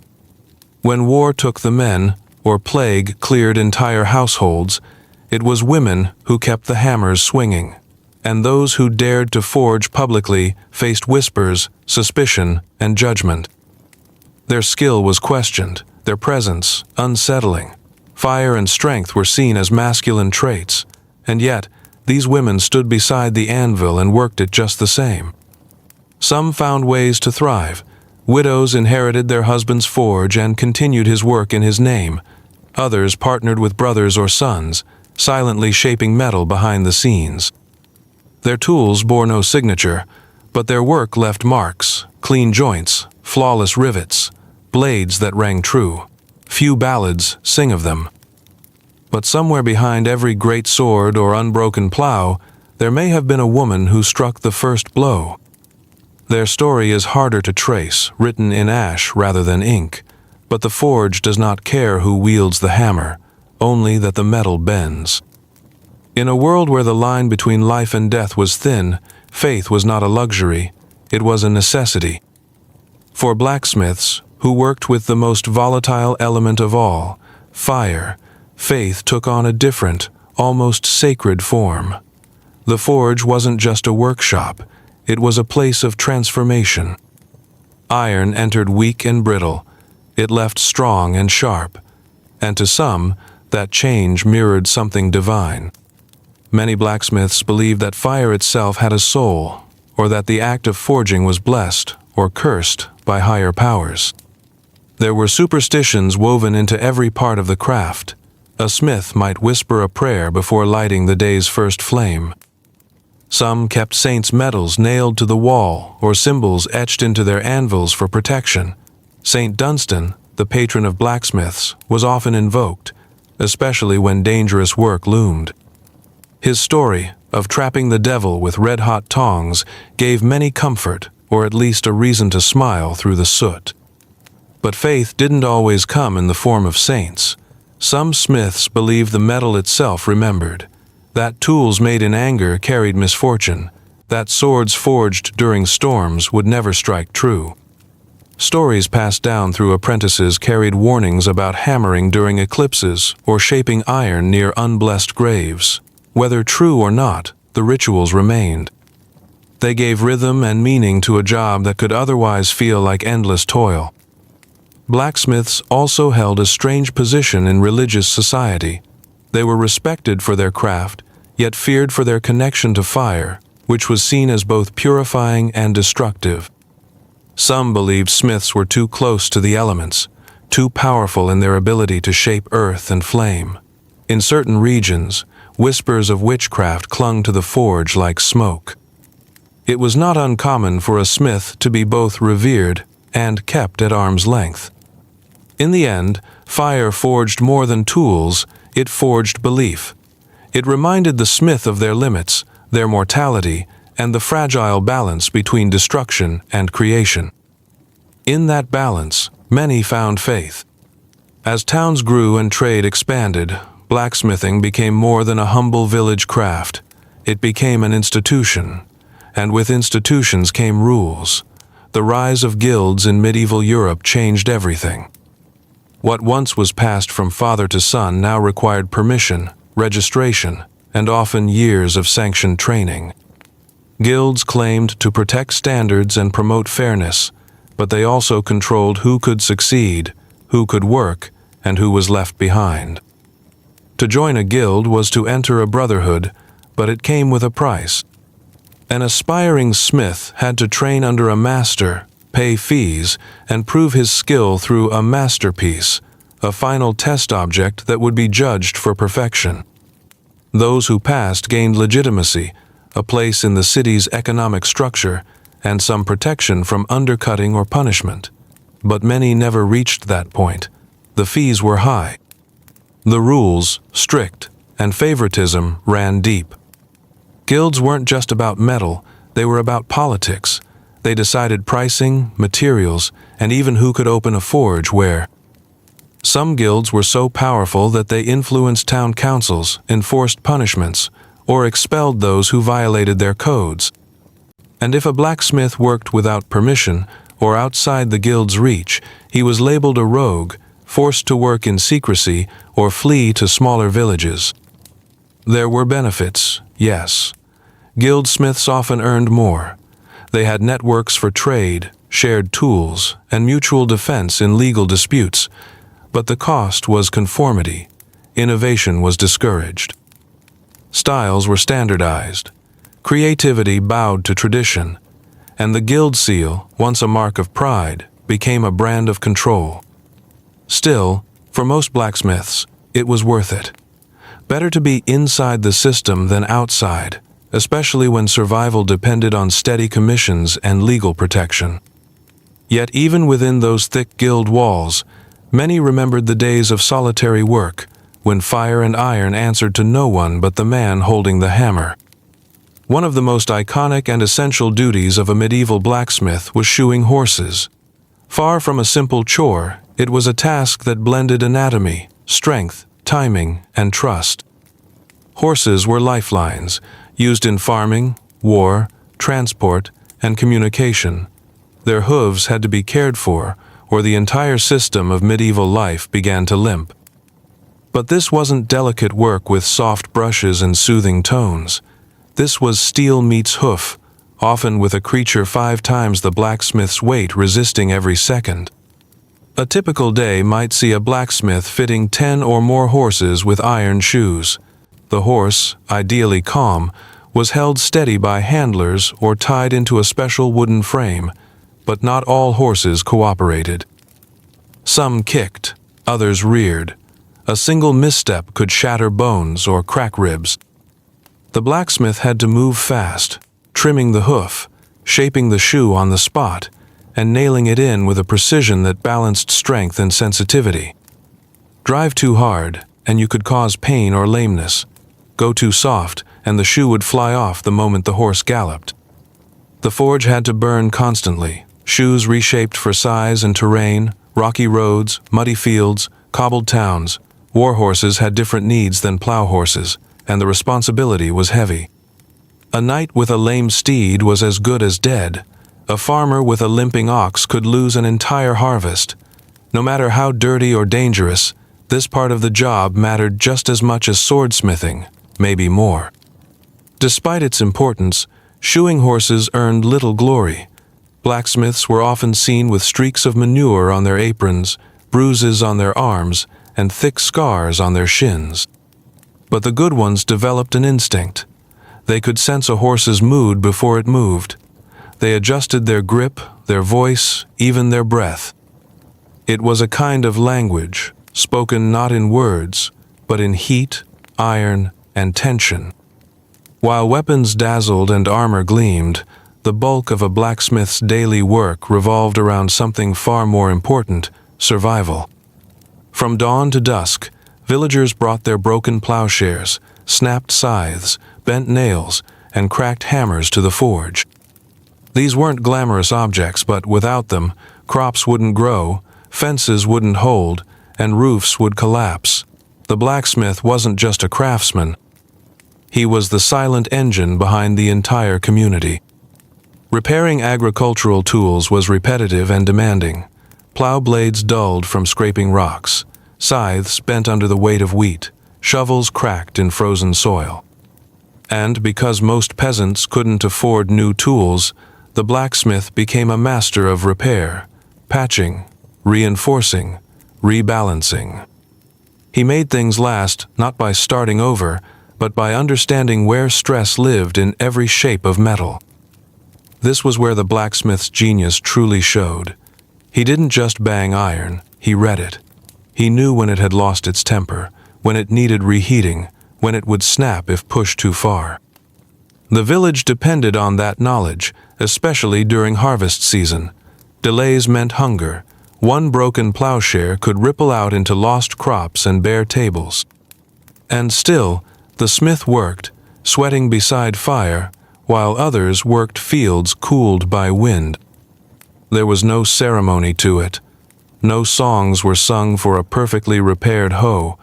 When war took the men, or plague cleared entire households, it was women who kept the hammers swinging, and those who dared to forge publicly faced whispers, suspicion, and judgment. Their skill was questioned, their presence unsettling. Fire and strength were seen as masculine traits, and yet these women stood beside the anvil and worked it just the same. Some found ways to thrive. Widows inherited their husband's forge and continued his work in his name. Others partnered with brothers or sons, silently shaping metal behind the scenes. Their tools bore no signature, but their work left marks, clean joints, flawless rivets, blades that rang true. Few ballads sing of them. But somewhere behind every great sword or unbroken plow, there may have been a woman who struck the first blow. Their story is harder to trace, written in ash rather than ink, but the forge does not care who wields the hammer, only that the metal bends. In a world where the line between life and death was thin, faith was not a luxury, it was a necessity. For blacksmiths, who worked with the most volatile element of all, fire, faith took on a different, almost sacred form. The forge wasn't just a workshop, it was a place of transformation. Iron entered weak and brittle, it left strong and sharp, and to some, that change mirrored something divine. Many blacksmiths believed that fire itself had a soul, or that the act of forging was blessed or cursed by higher powers. There were superstitions woven into every part of the craft. A smith might whisper a prayer before lighting the day's first flame. Some kept saints' medals nailed to the wall or symbols etched into their anvils for protection. Saint Dunstan, the patron of blacksmiths, was often invoked, especially when dangerous work loomed. His story of trapping the devil with red-hot tongs gave many comfort, or at least a reason to smile through the soot. But faith didn't always come in the form of saints. Some smiths believed the metal itself remembered, that tools made in anger carried misfortune, that swords forged during storms would never strike true. Stories passed down through apprentices carried warnings about hammering during eclipses or shaping iron near unblessed graves. Whether true or not, the rituals remained. They gave rhythm and meaning to a job that could otherwise feel like endless toil. Blacksmiths also held a strange position in religious society. They were respected for their craft, yet feared for their connection to fire, which was seen as both purifying and destructive. Some believed smiths were too close to the elements, too powerful in their ability to shape earth and flame. In certain regions, whispers of witchcraft clung to the forge like smoke. It was not uncommon for a smith to be both revered and kept at arm's length. In the end, fire forged more than tools, it forged belief. It reminded the smith of their limits, their mortality, and the fragile balance between destruction and creation. In that balance, many found faith. As towns grew and trade expanded, blacksmithing became more than a humble village craft. It became an institution, and with institutions came rules. The rise of guilds in medieval Europe changed everything. What once was passed from father to son now required permission, registration, and often years of sanctioned training. Guilds claimed to protect standards and promote fairness, but they also controlled who could succeed, who could work, and who was left behind. To join a guild was to enter a brotherhood, but it came with a price. An aspiring smith had to train under a master, pay fees, and prove his skill through a masterpiece, a final test object that would be judged for perfection. Those who passed gained legitimacy, a place in the city's economic structure, and some protection from undercutting or punishment. But many never reached that point. The fees were high. The rules strict, and favoritism ran deep. Guilds weren't just about metal, they were about politics. They decided pricing, materials, and even who could open a forge where. Some guilds were so powerful that they influenced town councils, enforced punishments, or expelled those who violated their codes. And if a blacksmith worked without permission or outside the guild's reach, he was labeled a rogue, forced to work in secrecy or flee to smaller villages. There were benefits, yes. Guildsmiths often earned more. They had networks for trade, shared tools, and mutual defense in legal disputes. But the cost was conformity. Innovation was discouraged. Styles were standardized. Creativity bowed to tradition. And the guild seal, once a mark of pride, became a brand of control. Still, for most blacksmiths, it was worth it. Better to be inside the system than outside, especially when survival depended on steady commissions and legal protection. Yet even within those thick guild walls, many remembered the days of solitary work, when fire and iron answered to no one but the man holding the hammer. One of the most iconic and essential duties of a medieval blacksmith was shoeing horses. Far from a simple chore, it was a task that blended anatomy, strength, timing, and trust. Horses were lifelines, used in farming, war, transport, and communication. Their hooves had to be cared for, or the entire system of medieval life began to limp. But this wasn't delicate work with soft brushes and soothing tones. This was steel meets hoof, often with a creature 5 times the blacksmith's weight resisting every second. A typical day might see a blacksmith fitting 10 or more horses with iron shoes. The horse, ideally calm, was held steady by handlers or tied into a special wooden frame, but not all horses cooperated. Some kicked, others reared. A single misstep could shatter bones or crack ribs. The blacksmith had to move fast, trimming the hoof, shaping the shoe on the spot, and nailing it in with a precision that balanced strength and sensitivity. Drive too hard, and you could cause pain or lameness. Go too soft, and the shoe would fly off the moment the horse galloped. The forge had to burn constantly, shoes reshaped for size and terrain, rocky roads, muddy fields, cobbled towns. War horses had different needs than plow horses, and the responsibility was heavy. A knight with a lame steed was as good as dead. A farmer with a limping ox could lose an entire harvest. No matter how dirty or dangerous, this part of the job mattered just as much as swordsmithing, maybe more. Despite its importance, shoeing horses earned little glory. Blacksmiths were often seen with streaks of manure on their aprons, bruises on their arms, and thick scars on their shins. But the good ones developed an instinct. They could sense a horse's mood before it moved. They adjusted their grip, their voice, even their breath. It was a kind of language, spoken not in words, but in heat, iron, and tension. While weapons dazzled and armor gleamed, the bulk of a blacksmith's daily work revolved around something far more important: survival. From dawn to dusk, villagers brought their broken plowshares, snapped scythes, bent nails, and cracked hammers to the forge. These weren't glamorous objects, but without them, crops wouldn't grow, fences wouldn't hold, and roofs would collapse. The blacksmith wasn't just a craftsman. He was the silent engine behind the entire community. Repairing agricultural tools was repetitive and demanding. Plow blades dulled from scraping rocks, scythes bent under the weight of wheat, shovels cracked in frozen soil. And because most peasants couldn't afford new tools, the blacksmith became a master of repair, patching, reinforcing, rebalancing. He made things last not by starting over, but by understanding where stress lived in every shape of metal. This was where the blacksmith's genius truly showed. He didn't just bang iron, he read it. He knew when it had lost its temper, when it needed reheating, when it would snap if pushed too far. The village depended on that knowledge, especially during harvest season. Delays meant hunger. One broken plowshare could ripple out into lost crops and bare tables. And still, the smith worked, sweating beside fire, while others worked fields cooled by wind. There was no ceremony to it. No songs were sung for a perfectly repaired hoe,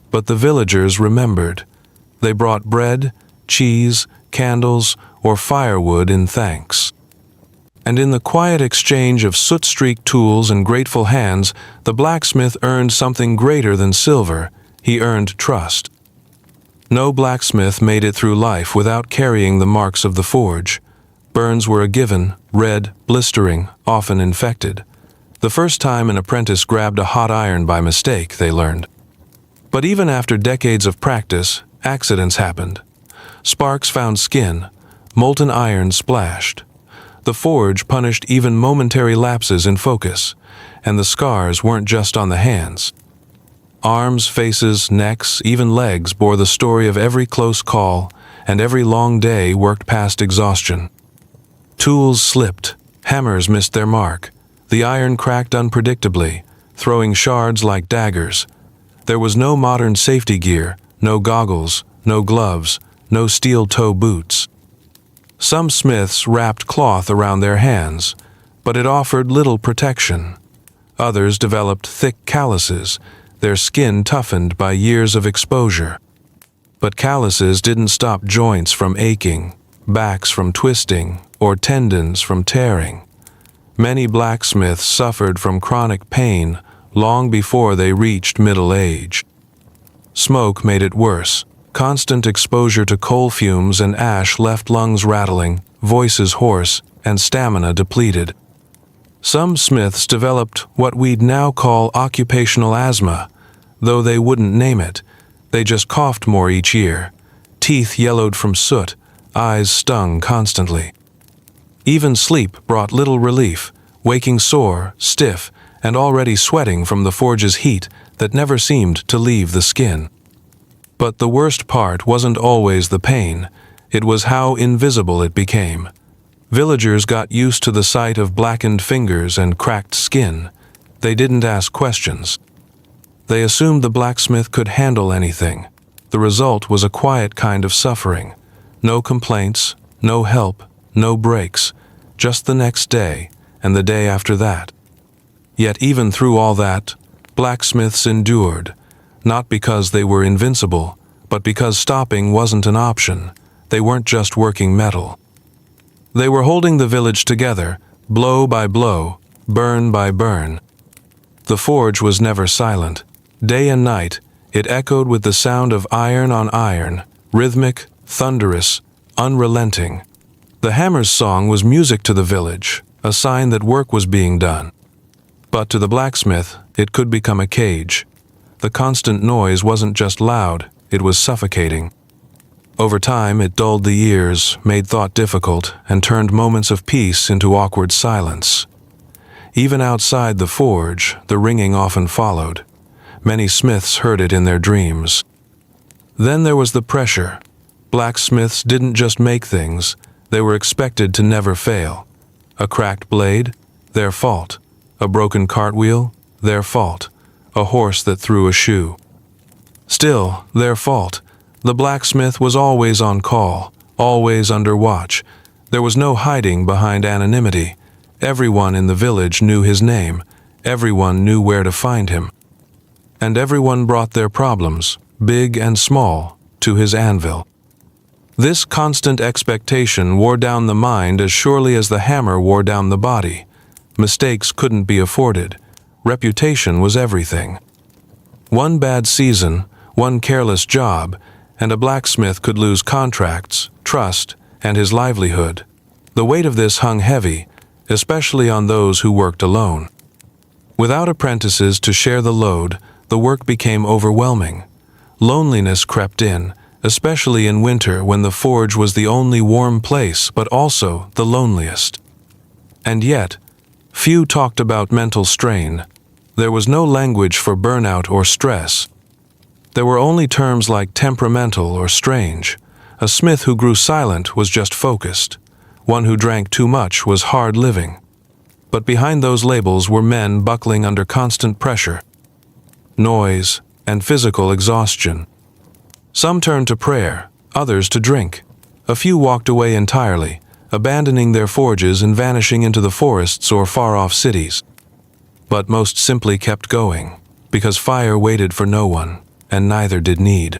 but the villagers remembered. They brought bread, cheese, candles, or firewood in thanks. And in the quiet exchange of soot-streaked tools and grateful hands, the blacksmith earned something greater than silver. He earned trust. No blacksmith made it through life without carrying the marks of the forge. Burns were a given, red, blistering, often infected. The first time an apprentice grabbed a hot iron by mistake, they learned. But even after decades of practice, accidents happened. Sparks found skin, molten iron splashed. The forge punished even momentary lapses in focus, and the scars weren't just on the hands. Arms, faces, necks, even legs bore the story of every close call and every long day worked past exhaustion. Tools slipped, hammers missed their mark. The iron cracked unpredictably, throwing shards like daggers. There was no modern safety gear, no goggles, no gloves, no steel-toe boots. Some smiths wrapped cloth around their hands, but it offered little protection. Others developed thick calluses, their skin toughened by years of exposure. But calluses didn't stop joints from aching, backs from twisting, or tendons from tearing. Many blacksmiths suffered from chronic pain long before they reached middle age. Smoke made it worse. Constant exposure to coal fumes and ash left lungs rattling, voices hoarse, and stamina depleted. Some smiths developed what we'd now call occupational asthma, though they wouldn't name it. They just coughed more each year. Teeth yellowed from soot, eyes stung constantly. Even sleep brought little relief, waking sore, stiff, and already sweating from the forge's heat that never seemed to leave the skin. But the worst part wasn't always the pain, it was how invisible it became. Villagers got used to the sight of blackened fingers and cracked skin. They didn't ask questions. They assumed the blacksmith could handle anything. The result was a quiet kind of suffering. No complaints, no help, no breaks, just the next day and the day after that. Yet even through all that, blacksmiths endured, not because they were invincible, but because stopping wasn't an option. They weren't just working metal. They were holding the village together, blow by blow, burn by burn. The forge was never silent. Day and night, it echoed with the sound of iron on iron, rhythmic, thunderous, unrelenting. The hammer's song was music to the village, a sign that work was being done. But to the blacksmith, it could become a cage. The constant noise wasn't just loud, it was suffocating. Over time, it dulled the ears, made thought difficult, and turned moments of peace into awkward silence. Even outside the forge, the ringing often followed. Many smiths heard it in their dreams. Then there was the pressure. Blacksmiths didn't just make things, they were expected to never fail. A cracked blade? Their fault. A broken cartwheel? Their fault. A horse that threw a shoe? Still, their fault. The blacksmith was always on call, always under watch. There was no hiding behind anonymity. Everyone in the village knew his name. Everyone knew where to find him. And everyone brought their problems, big and small, to his anvil. This constant expectation wore down the mind as surely as the hammer wore down the body. Mistakes couldn't be afforded. Reputation was everything. One bad season, one careless job, and a blacksmith could lose contracts, trust, and his livelihood. The weight of this hung heavy, especially on those who worked alone. Without apprentices to share the load, the work became overwhelming. Loneliness crept in, especially in winter when the forge was the only warm place but also the loneliest. And yet, few talked about mental strain. There was no language for burnout or stress. There were only terms like temperamental or strange. A smith who grew silent was just focused. One who drank too much was hard living. But behind those labels were men buckling under constant pressure, noise, and physical exhaustion. Some turned to prayer, others to drink. A few walked away entirely, abandoning their forges and vanishing into the forests or far-off cities. But most simply kept going, because fire waited for no one, and neither did need.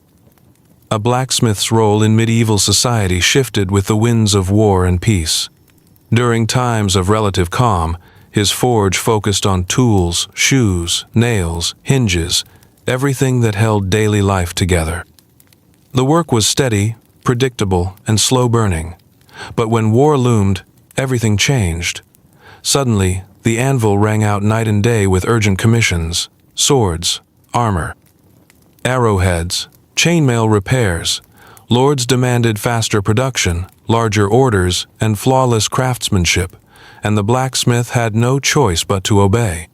A blacksmith's role in medieval society shifted with the winds of war and peace. During times of relative calm, his forge focused on tools, shoes, nails, hinges, everything that held daily life together. The work was steady, predictable, and slow-burning. But when war loomed, everything changed. Suddenly, the anvil rang out night and day with urgent commissions, swords, armor, arrowheads, chainmail repairs. Lords demanded faster production, larger orders, and flawless craftsmanship, and the blacksmith had no choice but to obey.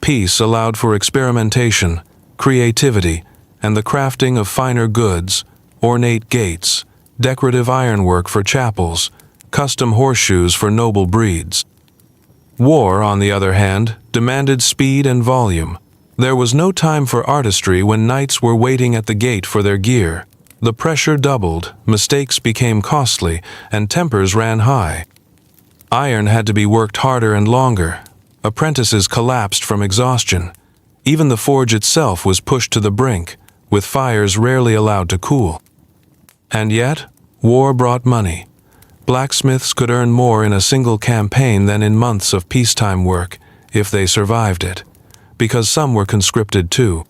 Peace allowed for experimentation, creativity, and the crafting of finer goods, ornate gates, decorative ironwork for chapels, custom horseshoes for noble breeds. War, on the other hand, demanded speed and volume. There was no time for artistry when knights were waiting at the gate for their gear. The pressure doubled, mistakes became costly, and tempers ran high. Iron had to be worked harder and longer. Apprentices collapsed from exhaustion. Even the forge itself was pushed to the brink, with fires rarely allowed to cool. And yet, war brought money. Blacksmiths could earn more in a single campaign than in months of peacetime work, if they survived it, because some were conscripted too.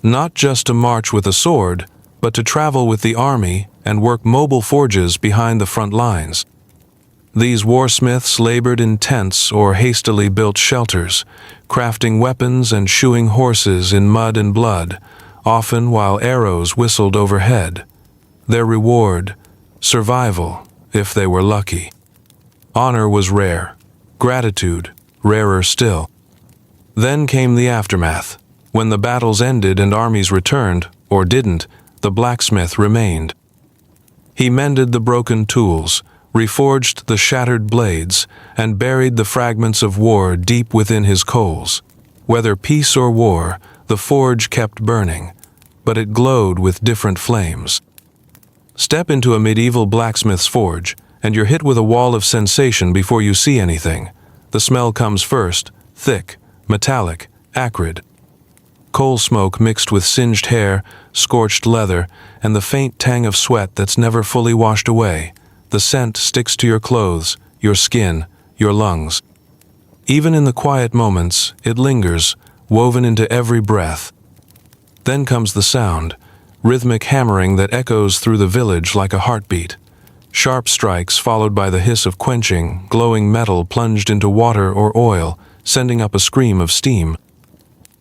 Not just to march with a sword, but to travel with the army and work mobile forges behind the front lines. These warsmiths labored in tents or hastily built shelters, crafting weapons and shoeing horses in mud and blood, often while arrows whistled overhead. Their reward, survival, if they were lucky. Honor was rare, gratitude rarer still. Then came the aftermath. When the battles ended and armies returned, or didn't, the blacksmith remained. He mended the broken tools, reforged the shattered blades, and buried the fragments of war deep within his coals. Whether peace or war, the forge kept burning, but it glowed with different flames. Step into a medieval blacksmith's forge, and you're hit with a wall of sensation before you see anything. The smell comes first, thick, metallic, acrid. Coal smoke mixed with singed hair, scorched leather, and the faint tang of sweat that's never fully washed away. The scent sticks to your clothes, your skin, your lungs. Even in the quiet moments, it lingers, woven into every breath. Then comes the sound, rhythmic hammering that echoes through the village like a heartbeat. Sharp strikes followed by the hiss of quenching, glowing metal plunged into water or oil, sending up a scream of steam.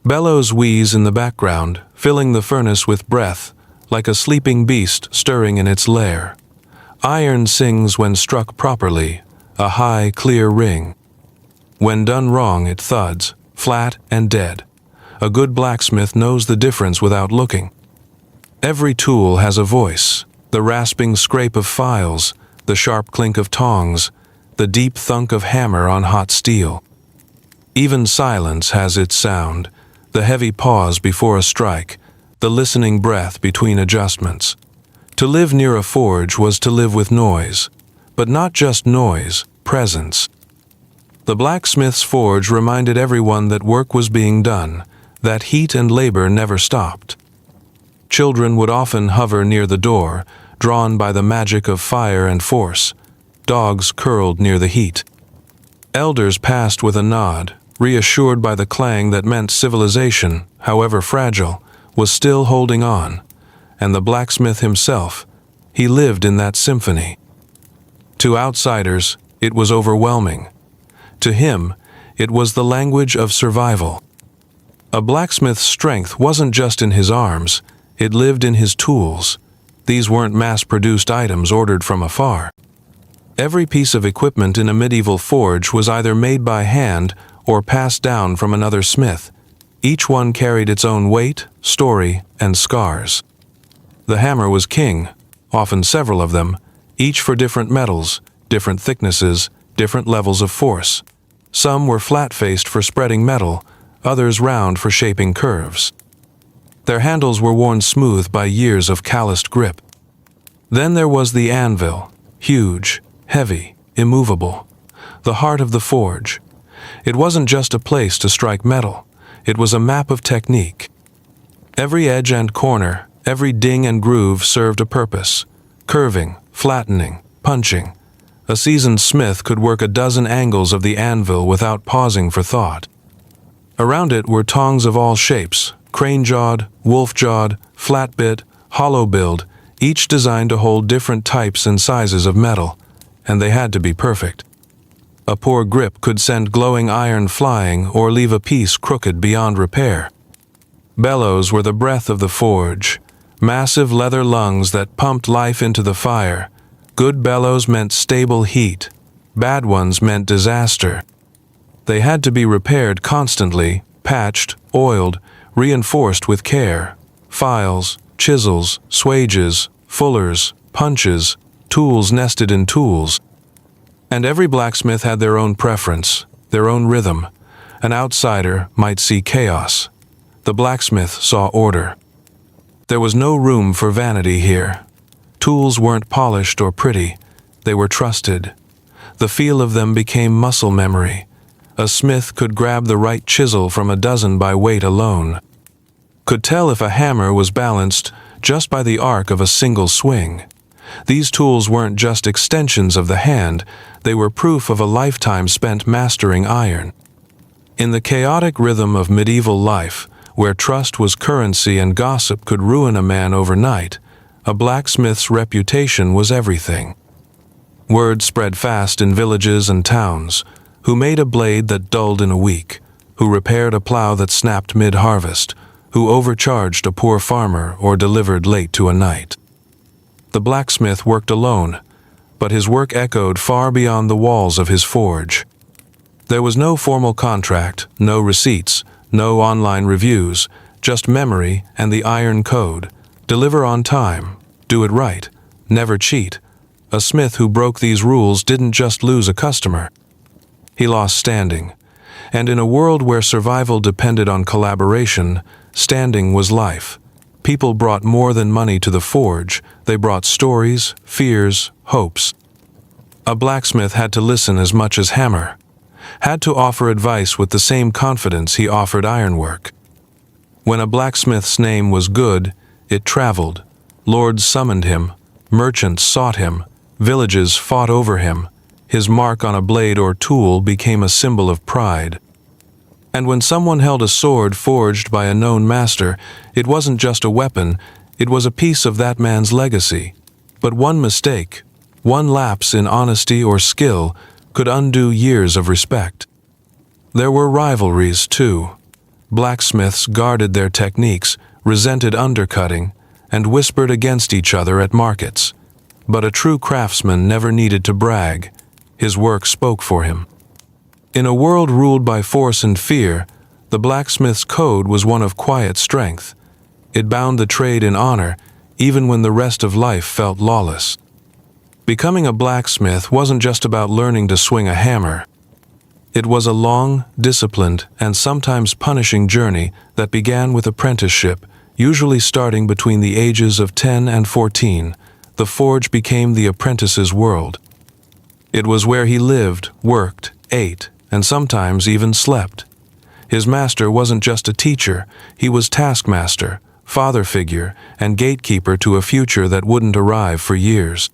Bellows wheeze in the background, filling the furnace with breath, like a sleeping beast stirring in its lair. Iron sings when struck properly, a high, clear ring. When done wrong, it thuds, flat and dead. A good blacksmith knows the difference without looking. Every tool has a voice, the rasping scrape of files, the sharp clink of tongs, the deep thunk of hammer on hot steel. Even silence has its sound, the heavy pause before a strike, the listening breath between adjustments. To live near a forge was to live with noise, but not just noise, presence. The blacksmith's forge reminded everyone that work was being done, that heat and labor never stopped. Children would often hover near the door, drawn by the magic of fire and force. Dogs curled near the heat. Elders passed with a nod, reassured by the clang that meant civilization, however fragile, was still holding on. And the blacksmith himself, he lived in that symphony. To outsiders, it was overwhelming. To him, it was the language of survival. A blacksmith's strength wasn't just in his arms, it lived in his tools. These weren't mass-produced items ordered from afar. Every piece of equipment in a medieval forge was either made by hand or passed down from another smith. Each one carried its own weight, story, and scars. The hammer was king, often several of them, each for different metals, different thicknesses, different levels of force. Some were flat-faced for spreading metal, others round for shaping curves. Their handles were worn smooth by years of calloused grip. Then there was the anvil, huge, heavy, immovable, the heart of the forge. It wasn't just a place to strike metal, it was a map of technique. Every edge and corner, every ding and groove served a purpose: curving, flattening, punching. A seasoned smith could work a dozen angles of the anvil without pausing for thought. Around it were tongs of all shapes, crane-jawed, wolf-jawed, flat-bit, hollow-billed, each designed to hold different types and sizes of metal, and they had to be perfect. A poor grip could send glowing iron flying or leave a piece crooked beyond repair. Bellows were the breath of the forge, massive leather lungs that pumped life into the fire. Good bellows meant stable heat. Bad ones meant disaster. They had to be repaired constantly, patched, oiled, reinforced with care. Files, chisels, swages, fullers, punches, tools nested in tools. And every blacksmith had their own preference, their own rhythm. An outsider might see chaos. The blacksmith saw order. There was no room for vanity here. Tools weren't polished or pretty, they were trusted. The feel of them became muscle memory. A smith could grab the right chisel from a dozen by weight alone. Could tell if a hammer was balanced just by the arc of a single swing. These tools weren't just extensions of the hand, they were proof of a lifetime spent mastering iron. In the chaotic rhythm of medieval life, where trust was currency and gossip could ruin a man overnight, a blacksmith's reputation was everything. Word spread fast in villages and towns. Who made a blade that dulled in a week, who repaired a plow that snapped mid-harvest, who overcharged a poor farmer or delivered late to a night. The blacksmith worked alone, but his work echoed far beyond the walls of his forge. There was no formal contract, no receipts, no online reviews, just memory and the iron code. Deliver on time, do it right, never cheat. A smith who broke these rules didn't just lose a customer. He lost standing. And in a world where survival depended on collaboration, standing was life. People brought more than money to the forge. They brought stories, fears, hopes. A blacksmith had to listen as much as hammer, had to offer advice with the same confidence he offered ironwork. When a blacksmith's name was good, it traveled. Lords summoned him, merchants sought him, villages fought over him. His mark on a blade or tool became a symbol of pride. And when someone held a sword forged by a known master, it wasn't just a weapon, it was a piece of that man's legacy. But one mistake, one lapse in honesty or skill, could undo years of respect. There were rivalries, too. Blacksmiths guarded their techniques, resented undercutting, and whispered against each other at markets. But a true craftsman never needed to brag. His work spoke for him. In a world ruled by force and fear, the blacksmith's code was one of quiet strength. It bound the trade in honor, even when the rest of life felt lawless. Becoming a blacksmith wasn't just about learning to swing a hammer. It was a long, disciplined, and sometimes punishing journey that began with apprenticeship, usually starting between the ages of 10 and 14. The forge became the apprentice's world. It was where he lived, worked, ate, and sometimes even slept. His master wasn't just a teacher, he was taskmaster, father figure, and gatekeeper to a future that wouldn't arrive for years.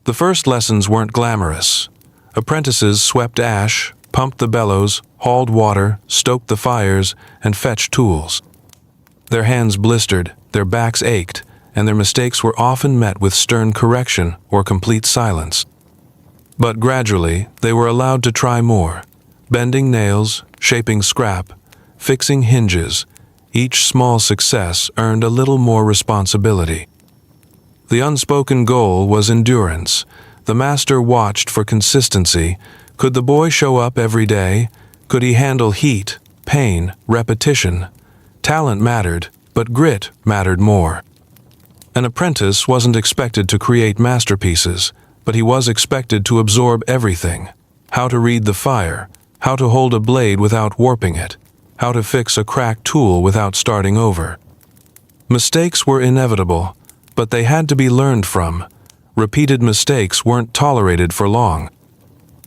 The first lessons weren't glamorous. Apprentices swept ash, pumped the bellows, hauled water, stoked the fires, and fetched tools. Their hands blistered, their backs ached, and their mistakes were often met with stern correction or complete silence. But gradually, they were allowed to try more, bending nails, shaping scrap, fixing hinges. Each small success earned a little more responsibility. The unspoken goal was endurance. The master watched for consistency. Could the boy show up every day? Could he handle heat, pain, repetition? Talent mattered, but grit mattered more. An apprentice wasn't expected to create masterpieces, but he was expected to absorb everything. How to read the fire, how to hold a blade without warping it, how to fix a cracked tool without starting over. Mistakes were inevitable, but they had to be learned from. Repeated mistakes weren't tolerated for long.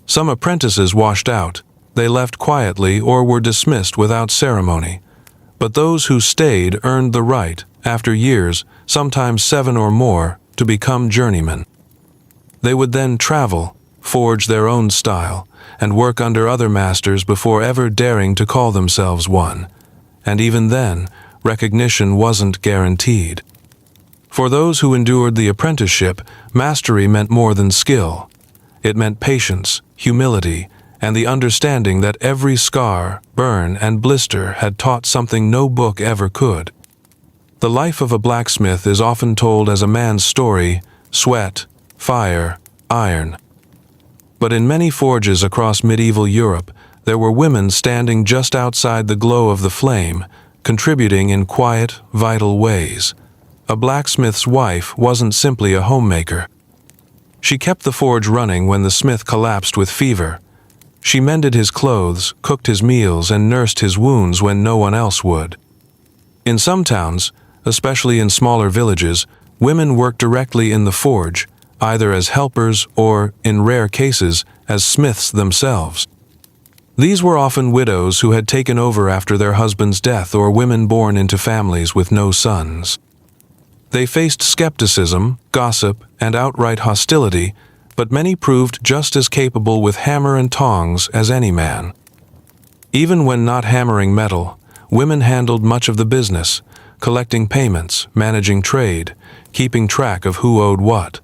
Some apprentices washed out. They left quietly or were dismissed without ceremony. But those who stayed earned the right, after years, sometimes 7 or more, to become journeymen. They would then travel, forge their own style, and work under other masters before ever daring to call themselves one. And even then, recognition wasn't guaranteed. For those who endured the apprenticeship, mastery meant more than skill. It meant patience, humility, and the understanding that every scar, burn, and blister had taught something no book ever could. The life of a blacksmith is often told as a man's story: sweat, fire, iron. But in many forges across medieval Europe, there were women standing just outside the glow of the flame, contributing in quiet, vital ways. A blacksmith's wife wasn't simply a homemaker. She kept the forge running when the smith collapsed with fever. She mended his clothes, cooked his meals, and nursed his wounds when no one else would. In some towns, especially in smaller villages, women worked directly in the forge, either as helpers or, in rare cases, as smiths themselves. These were often widows who had taken over after their husband's death or women born into families with no sons. They faced skepticism, gossip, and outright hostility, but many proved just as capable with hammer and tongs as any man. Even when not hammering metal, women handled much of the business, collecting payments, managing trade, keeping track of who owed what.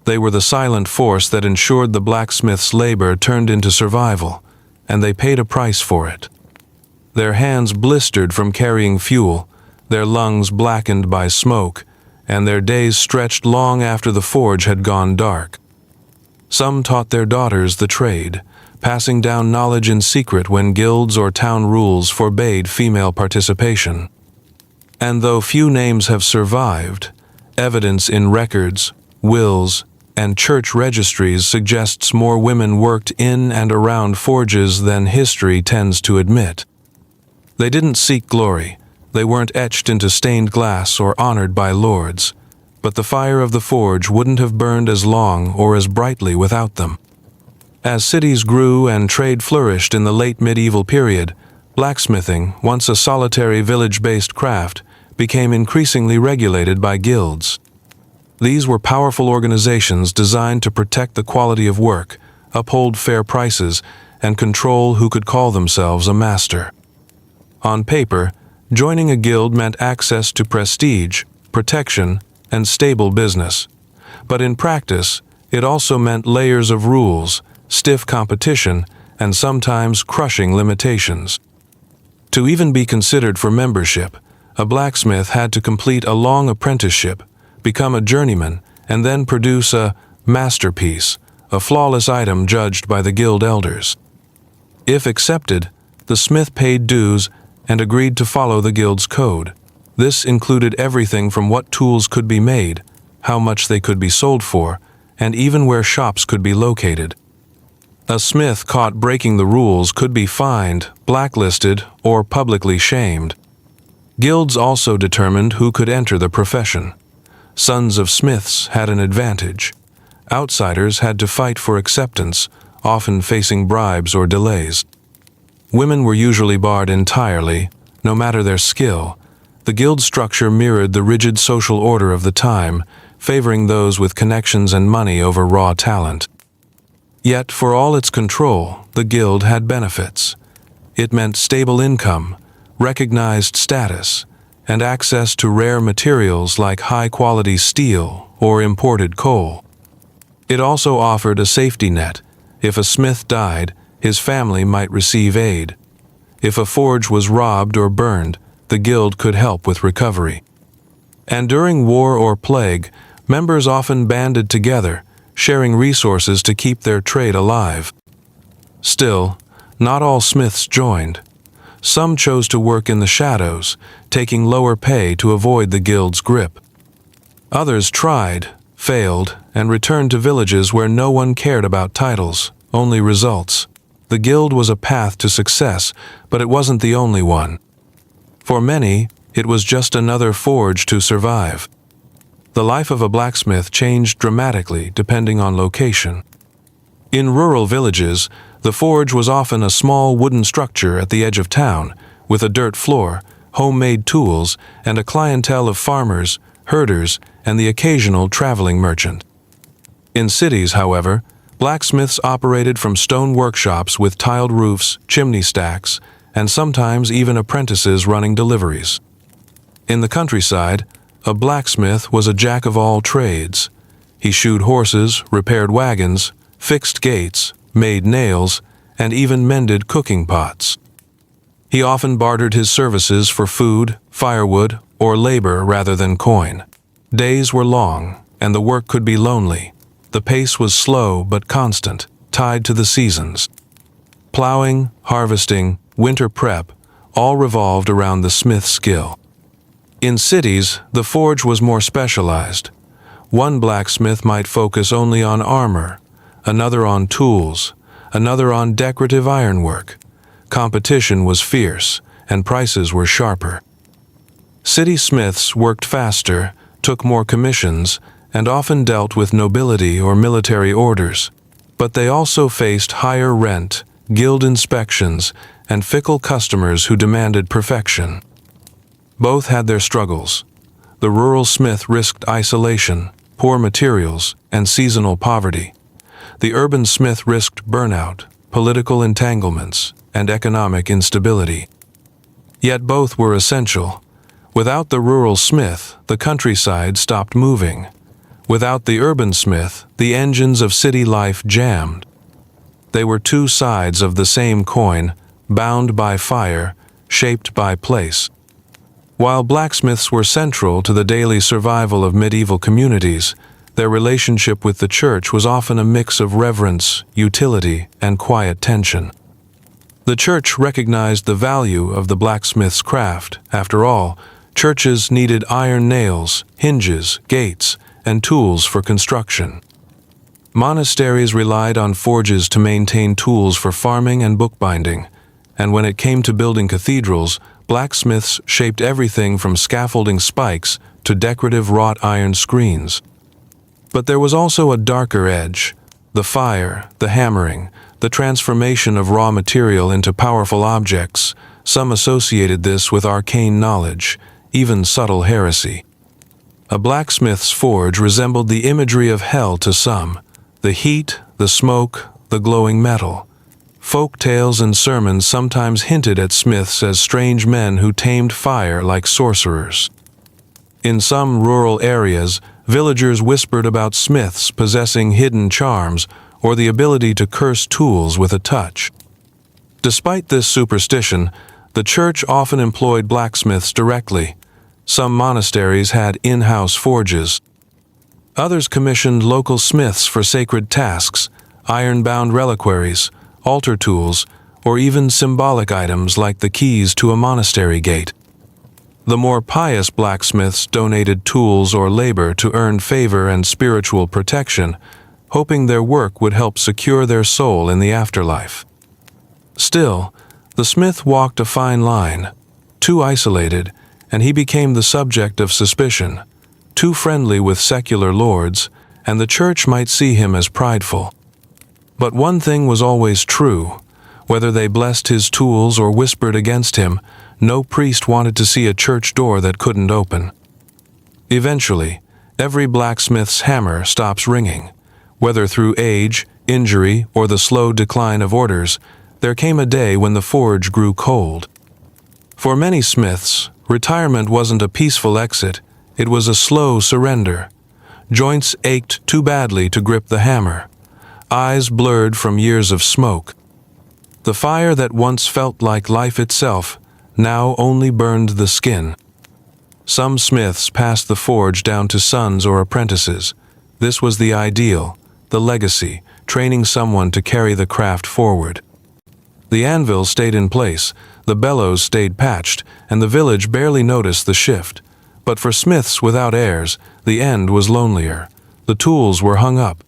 They were the silent force that ensured the blacksmith's labor turned into survival, and they paid a price for it. Their hands blistered from carrying fuel, their lungs blackened by smoke, and their days stretched long after the forge had gone dark. Some taught their daughters the trade, passing down knowledge in secret when guilds or town rules forbade female participation. And though few names have survived, evidence in records, wills, and church registries suggests more women worked in and around forges than history tends to admit. They didn't seek glory. They weren't etched into stained glass or honored by lords, but the fire of the forge wouldn't have burned as long or as brightly without them. As cities grew and trade flourished in the late medieval period, blacksmithing, once a solitary village-based craft, became increasingly regulated by guilds. These were powerful organizations designed to protect the quality of work, uphold fair prices, and control who could call themselves a master. On paper, joining a guild meant access to prestige, protection, and stable business. But in practice, it also meant layers of rules, stiff competition, and sometimes crushing limitations. To even be considered for membership, a blacksmith had to complete a long apprenticeship, become a journeyman, and then produce a masterpiece, a flawless item judged by the guild elders. If accepted, the smith paid dues and agreed to follow the guild's code. This included everything from what tools could be made, how much they could be sold for, and even where shops could be located. A smith caught breaking the rules could be fined, blacklisted, or publicly shamed. Guilds also determined who could enter the profession. Sons of smiths had an advantage. Outsiders had to fight for acceptance, often facing bribes or delays. Women were usually barred entirely, no matter their skill. The guild structure mirrored the rigid social order of the time, favoring those with connections and money over raw talent. Yet, for all its control, the guild had benefits. It meant stable income, recognized status, and access to rare materials like high-quality steel or imported coal. It also offered a safety net. If a smith died, his family might receive aid. If a forge was robbed or burned, the guild could help with recovery. And during war or plague, members often banded together, sharing resources to keep their trade alive. Still, not all smiths joined. Some chose to work in the shadows, taking lower pay to avoid the guild's grip. Others tried, failed, and returned to villages where no one cared about titles, only results. The guild was a path to success, but it wasn't the only one. For many, it was just another forge to survive. The life of a blacksmith changed dramatically depending on location. In rural villages, the forge was often a small wooden structure at the edge of town, with a dirt floor, homemade tools, and a clientele of farmers, herders, and the occasional traveling merchant. In cities, however, blacksmiths operated from stone workshops with tiled roofs, chimney stacks, and sometimes even apprentices running deliveries. In the countryside, a blacksmith was a jack of all trades. He shoed horses, repaired wagons, fixed gates, made nails, and even mended cooking pots. He often bartered his services for food, firewood, or labor rather than coin. Days were long, and the work could be lonely. The pace was slow but constant, tied to the seasons. Plowing, harvesting, winter prep, all revolved around the smith's skill. In cities, the forge was more specialized. One blacksmith might focus only on armor, another on tools, another on decorative ironwork. Competition was fierce, and prices were sharper. City smiths worked faster, took more commissions, and often dealt with nobility or military orders. But they also faced higher rent, guild inspections, and fickle customers who demanded perfection. Both had their struggles. The rural smith risked isolation, poor materials, and seasonal poverty. The urban smith risked burnout, political entanglements, and economic instability. Yet both were essential. Without the rural smith, the countryside stopped moving. Without the urban smith, the engines of city life jammed. They were two sides of the same coin, bound by fire, shaped by place. While blacksmiths were central to the daily survival of medieval communities, their relationship with the church was often a mix of reverence, utility, and quiet tension. The church recognized the value of the blacksmith's craft. After all, churches needed iron nails, hinges, gates, and tools for construction. Monasteries relied on forges to maintain tools for farming and bookbinding, and when it came to building cathedrals, blacksmiths shaped everything from scaffolding spikes to decorative wrought iron screens. But there was also a darker edge: the fire, the hammering, the transformation of raw material into powerful objects. Some associated this with arcane knowledge, even subtle heresy. A blacksmith's forge resembled the imagery of hell to some: the heat, the smoke, the glowing metal. Folk tales and sermons sometimes hinted at smiths as strange men who tamed fire like sorcerers. In some rural areas, villagers whispered about smiths possessing hidden charms or the ability to curse tools with a touch. Despite this superstition, the church often employed blacksmiths directly. Some monasteries had in-house forges. Others commissioned local smiths for sacred tasks, iron-bound reliquaries, altar tools, or even symbolic items like the keys to a monastery gate. The more pious blacksmiths donated tools or labor to earn favor and spiritual protection, hoping their work would help secure their soul in the afterlife. Still, the smith walked a fine line. Too isolated, and he became the subject of suspicion. Too friendly with secular lords, and the church might see him as prideful. But one thing was always true: whether they blessed his tools or whispered against him, no priest wanted to see a church door that couldn't open. Eventually, every blacksmith's hammer stops ringing. Whether through age, injury, or the slow decline of orders, there came a day when the forge grew cold. For many smiths, retirement wasn't a peaceful exit, it was a slow surrender. Joints ached too badly to grip the hammer. Eyes blurred from years of smoke. The fire that once felt like life itself now only burned the skin. Some smiths passed the forge down to sons or apprentices. This was the ideal, the legacy, training someone to carry the craft forward. The anvil stayed in place, the bellows stayed patched, and the village barely noticed the shift. But for smiths without heirs, the end was lonelier. The tools were hung up.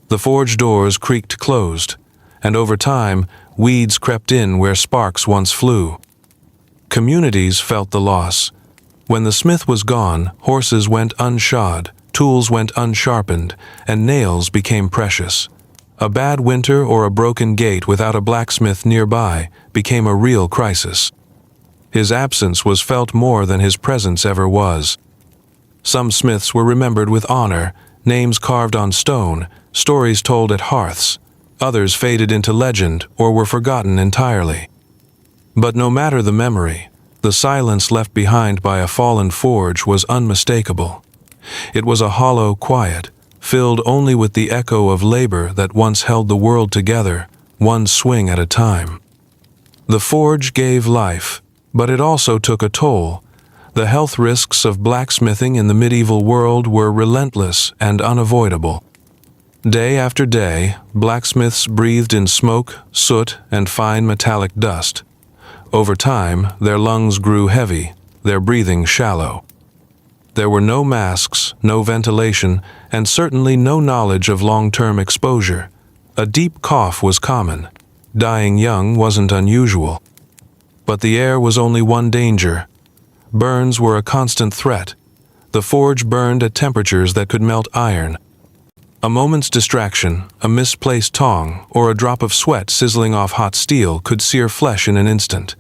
The forge doors creaked closed, and over time, weeds crept in where sparks once flew. Communities felt the loss. When the smith was gone, horses went unshod, tools went unsharpened, and nails became precious. A bad winter or a broken gate without a blacksmith nearby became a real crisis. His absence was felt more than his presence ever was. Some smiths were remembered with honor, names carved on stone, stories told at hearths. Others faded into legend or were forgotten entirely. But no matter the memory, the silence left behind by a fallen forge was unmistakable. It was a hollow quiet, filled only with the echo of labor that once held the world together, one swing at a time. The forge gave life, but it also took a toll. The health risks of blacksmithing in the medieval world were relentless and unavoidable. Day after day, blacksmiths breathed in smoke, soot, and fine metallic dust. Over time, their lungs grew heavy, their breathing shallow. There were no masks, no ventilation, and certainly no knowledge of long-term exposure. A deep cough was common. Dying young wasn't unusual. But the air was only one danger. Burns were a constant threat. The forge burned at temperatures that could melt iron. A moment's distraction, a misplaced tong, or a drop of sweat sizzling off hot steel could sear flesh in an instant.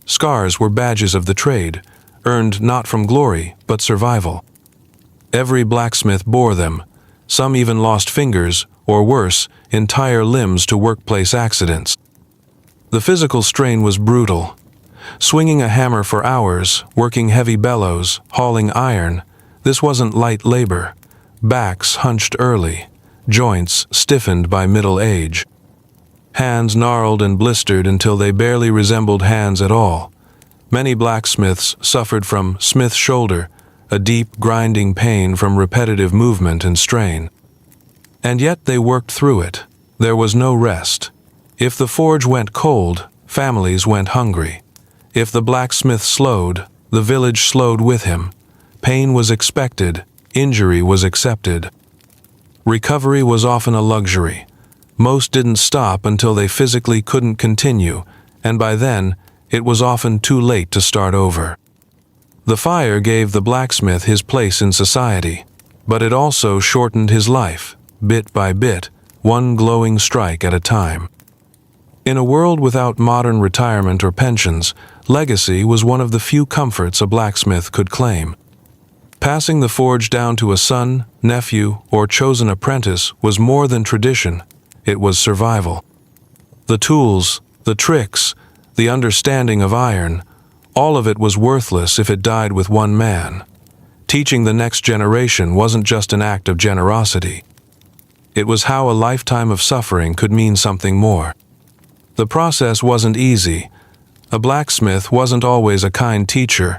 Scars were badges of the trade, earned not from glory, but survival. Every blacksmith bore them. Some even lost fingers, or worse, entire limbs to workplace accidents. The physical strain was brutal. Swinging a hammer for hours, working heavy bellows, hauling iron, this wasn't light labor. Backs hunched early, joints stiffened by middle age. Hands gnarled and blistered until they barely resembled hands at all. Many blacksmiths suffered from smith shoulder, a deep, grinding pain from repetitive movement and strain. And yet they worked through it. There was no rest. If the forge went cold, families went hungry. If the blacksmith slowed, the village slowed with him. Pain was expected, injury was accepted. Recovery was often a luxury. Most didn't stop until they physically couldn't continue, and by then, it was often too late to start over. The fire gave the blacksmith his place in society, but it also shortened his life, bit by bit, one glowing strike at a time. In a world without modern retirement or pensions, legacy was one of the few comforts a blacksmith could claim. Passing the forge down to a son, nephew, or chosen apprentice was more than tradition, it was survival. The tools, the tricks, the understanding of iron, all of it was worthless if it died with one man. Teaching the next generation wasn't just an act of generosity. It was how a lifetime of suffering could mean something more. The process wasn't easy. A blacksmith wasn't always a kind teacher.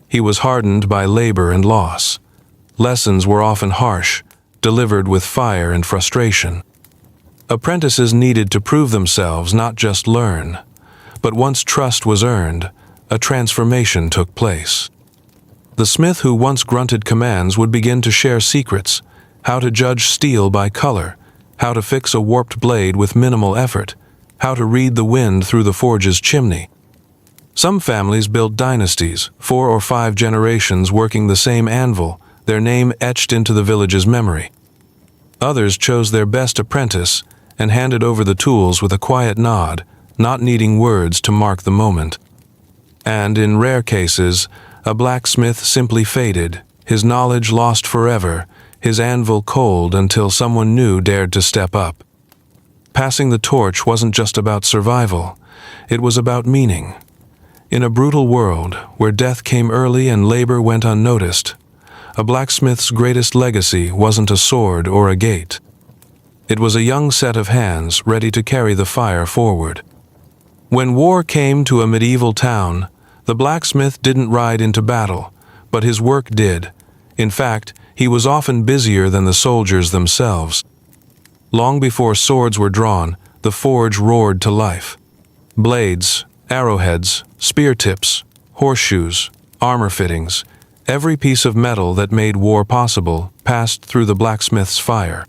He was hardened by labor and loss. Lessons were often harsh, delivered with fire and frustration. Apprentices needed to prove themselves, not just learn. But once trust was earned, a transformation took place. The smith who once grunted commands would begin to share secrets: how to judge steel by color, how to fix a warped blade with minimal effort, how to read the wind through the forge's chimney. Some families built dynasties, 4 or 5 generations working the same anvil, their name etched into the village's memory. Others chose their best apprentice and handed over the tools with a quiet nod, not needing words to mark the moment. And in rare cases, a blacksmith simply faded, his knowledge lost forever, his anvil cold until someone new dared to step up. Passing the torch wasn't just about survival, it was about meaning. In a brutal world, where death came early and labor went unnoticed, a blacksmith's greatest legacy wasn't a sword or a gate. It was a young set of hands ready to carry the fire forward. When war came to a medieval town, the blacksmith didn't ride into battle, but his work did. In fact, he was often busier than the soldiers themselves. Long before swords were drawn, the forge roared to life. Blades, arrowheads, spear tips, horseshoes, armor fittings, every piece of metal that made war possible passed through the blacksmith's fire.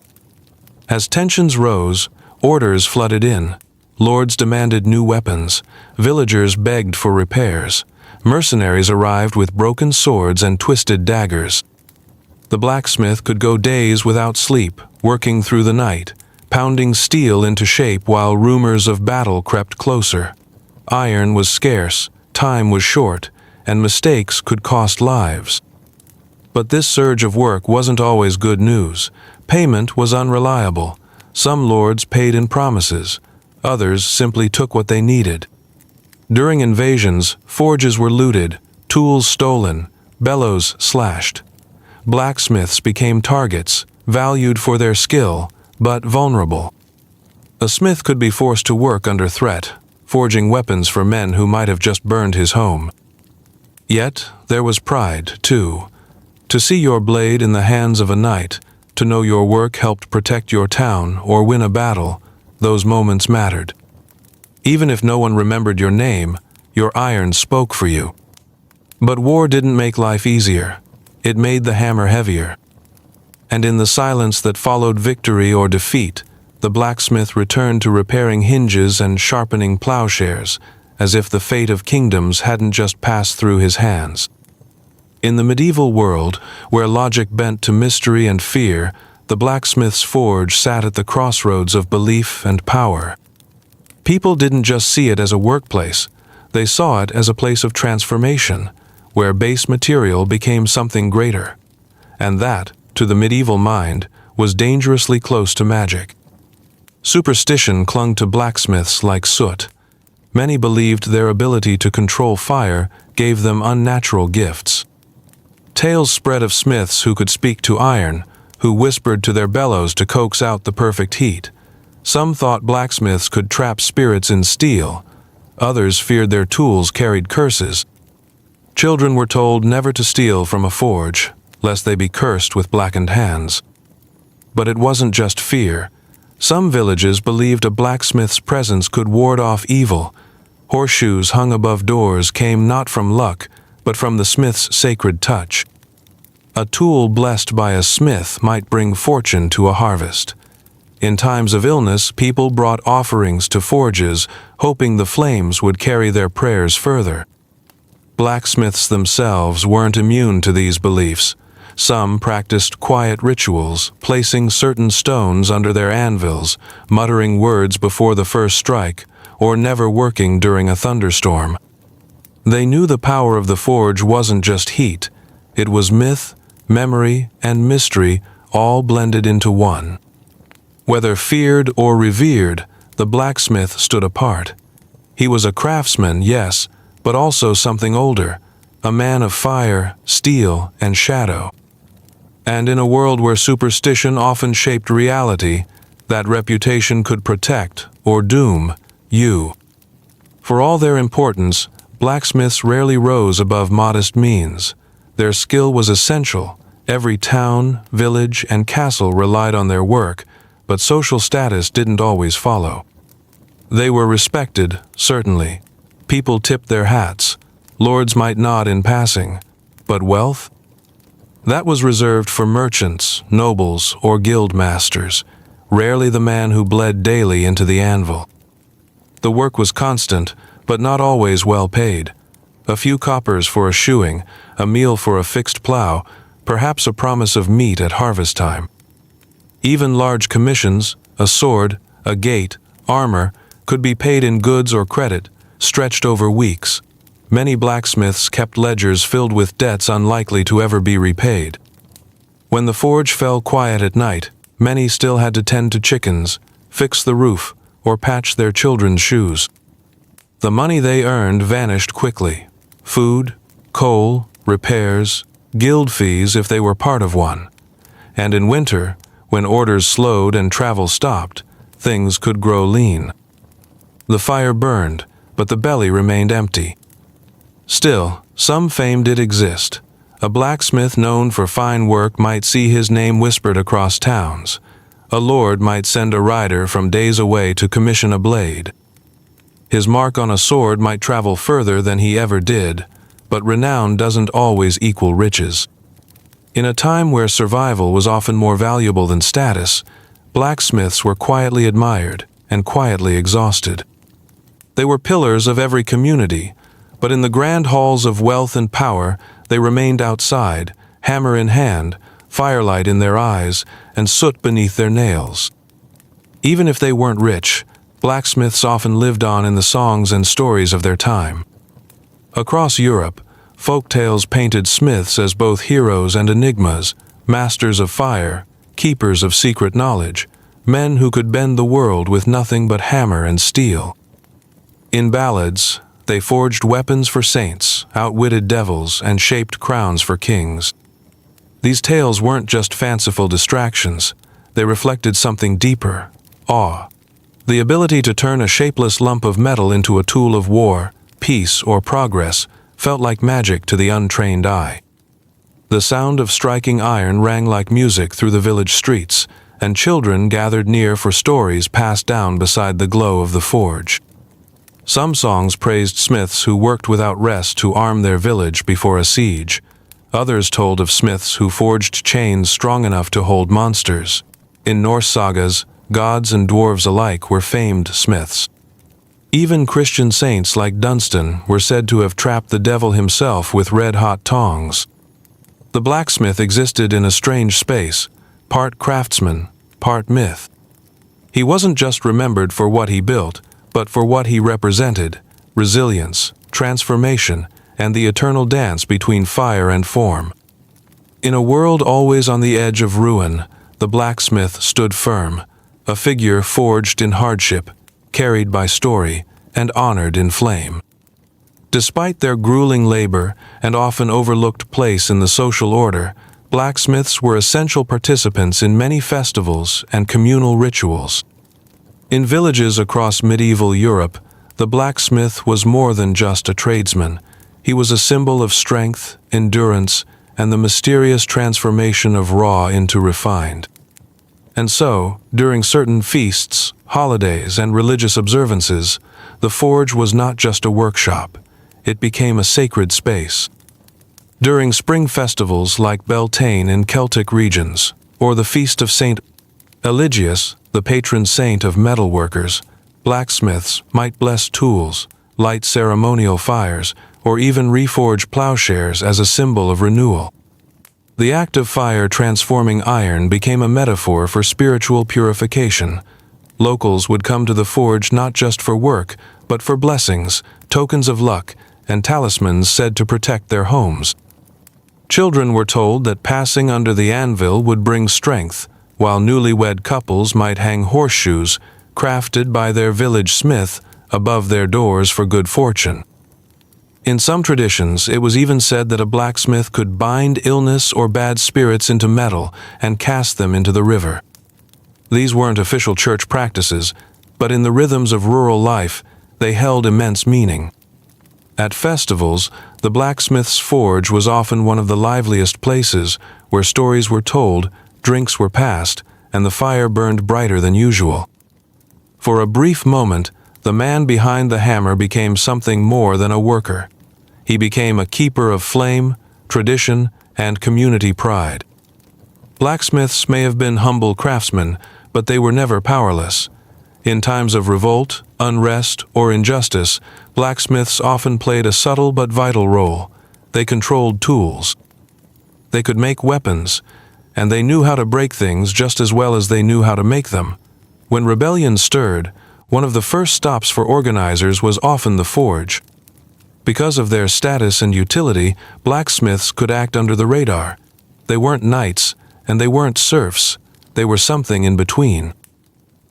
As tensions rose, orders flooded in. Lords demanded new weapons, villagers begged for repairs, mercenaries arrived with broken swords and twisted daggers. The blacksmith could go days without sleep, working through the night, pounding steel into shape while rumors of battle crept closer. Iron was scarce, time was short, and mistakes could cost lives. But this surge of work wasn't always good news. Payment was unreliable. Some lords paid in promises. Others simply took what they needed. During invasions, forges were looted, tools stolen, bellows slashed. Blacksmiths became targets, valued for their skill, but vulnerable. A smith could be forced to work under threat, forging weapons for men who might have just burned his home. Yet there was pride, too. To see your blade in the hands of a knight, to know your work helped protect your town or win a battle, those moments mattered. Even if no one remembered your name, your iron spoke for you. But war didn't make life easier. It made the hammer heavier. And in the silence that followed victory or defeat, the blacksmith returned to repairing hinges and sharpening plowshares, as if the fate of kingdoms hadn't just passed through his hands. In the medieval world, where logic bent to mystery and fear, the blacksmith's forge sat at the crossroads of belief and power. People didn't just see it as a workplace, they saw it as a place of transformation, where base material became something greater. And that, to the medieval mind, was dangerously close to magic. Superstition clung to blacksmiths like soot. Many believed their ability to control fire gave them unnatural gifts. Tales spread of smiths who could speak to iron, who whispered to their bellows to coax out the perfect heat. Some thought blacksmiths could trap spirits in steel. Others feared their tools carried curses. Children were told never to steal from a forge, lest they be cursed with blackened hands. But it wasn't just fear. Some villages believed a blacksmith's presence could ward off evil. Horseshoes hung above doors came not from luck, but from the smith's sacred touch. A tool blessed by a smith might bring fortune to a harvest. In times of illness, people brought offerings to forges, hoping the flames would carry their prayers further. Blacksmiths themselves weren't immune to these beliefs. Some practiced quiet rituals, placing certain stones under their anvils, muttering words before the first strike, or never working during a thunderstorm. They knew the power of the forge wasn't just heat. It was myth, memory, and mystery all blended into one. Whether feared or revered, the blacksmith stood apart. He was a craftsman, yes, but also something older, a man of fire, steel, and shadow. And in a world where superstition often shaped reality, that reputation could protect or doom you. For all their importance, blacksmiths rarely rose above modest means. Their skill was essential. Every town, village, and castle relied on their work, but social status didn't always follow. They were respected, certainly. People tipped their hats. Lords might nod in passing. But wealth? That was reserved for merchants, nobles, or guild masters, rarely the man who bled daily into the anvil. The work was constant, but not always well paid. A few coppers for a shoeing, a meal for a fixed plow, perhaps a promise of meat at harvest time. Even large commissions, a sword, a gate, armor, could be paid in goods or credit, stretched over weeks. Many blacksmiths kept ledgers filled with debts unlikely to ever be repaid. When the forge fell quiet at night, many still had to tend to chickens, fix the roof, or patch their children's shoes. The money they earned vanished quickly. Food, coal, repairs, guild fees if they were part of one. And in winter, when orders slowed and travel stopped, things could grow lean. The fire burned, but the belly remained empty. Still, some fame did exist. A blacksmith known for fine work might see his name whispered across towns. A lord might send a rider from days away to commission a blade. His mark on a sword might travel further than he ever did, but renown doesn't always equal riches. In a time where survival was often more valuable than status, blacksmiths were quietly admired and quietly exhausted. They were pillars of every community, But in the grand halls of wealth and power, they remained outside, hammer in hand, firelight in their eyes, and soot beneath their nails. Even if they weren't rich, blacksmiths often lived on in the songs and stories of their time. Across Europe, folk tales painted smiths as both heroes and enigmas, masters of fire, keepers of secret knowledge, men who could bend the world with nothing but hammer and steel. In ballads, they forged weapons for saints, outwitted devils, and shaped crowns for kings. These tales weren't just fanciful distractions, they reflected something deeper: awe. The ability to turn a shapeless lump of metal into a tool of war, peace, or progress felt like magic to the untrained eye. The sound of striking iron rang like music through the village streets, and children gathered near for stories passed down beside the glow of the forge. Some songs praised smiths who worked without rest to arm their village before a siege. Others told of smiths who forged chains strong enough to hold monsters. In Norse sagas, gods and dwarves alike were famed smiths. Even Christian saints like Dunstan were said to have trapped the devil himself with red-hot tongs. The blacksmith existed in a strange space, part craftsman, part myth. He wasn't just remembered for what he built, but for what he represented: resilience, transformation, and the eternal dance between fire and form. In a world always on the edge of ruin, the blacksmith stood firm, a figure forged in hardship, carried by story, and honored in flame. Despite their grueling labor and often overlooked place in the social order, blacksmiths were essential participants in many festivals and communal rituals. In villages across medieval Europe, the blacksmith was more than just a tradesman. He was a symbol of strength, endurance, and the mysterious transformation of raw into refined. And so, during certain feasts, holidays, and religious observances, the forge was not just a workshop. It became a sacred space. During spring festivals like Beltane in Celtic regions, or the feast of Saint Eligius, the patron saint of metalworkers, blacksmiths might bless tools, light ceremonial fires, or even reforge plowshares as a symbol of renewal. The act of fire transforming iron became a metaphor for spiritual purification. Locals would come to the forge not just for work, but for blessings, tokens of luck, and talismans said to protect their homes. Children were told that passing under the anvil would bring strength, while newlywed couples might hang horseshoes, crafted by their village smith, above their doors for good fortune. In some traditions, it was even said that a blacksmith could bind illness or bad spirits into metal and cast them into the river. These weren't official church practices, but in the rhythms of rural life, they held immense meaning. At festivals, the blacksmith's forge was often one of the liveliest places, where stories were told, drinks were passed, and the fire burned brighter than usual. For a brief moment, the man behind the hammer became something more than a worker. He became a keeper of flame, tradition, and community pride. Blacksmiths may have been humble craftsmen, but they were never powerless. In times of revolt, unrest, or injustice, blacksmiths often played a subtle but vital role. They controlled tools. They could make weapons, and they knew how to break things just as well as they knew how to make them. When rebellion stirred, one of the first stops for organizers was often the forge. Because of their status and utility, blacksmiths could act under the radar. They weren't knights, and they weren't serfs. They were something in between.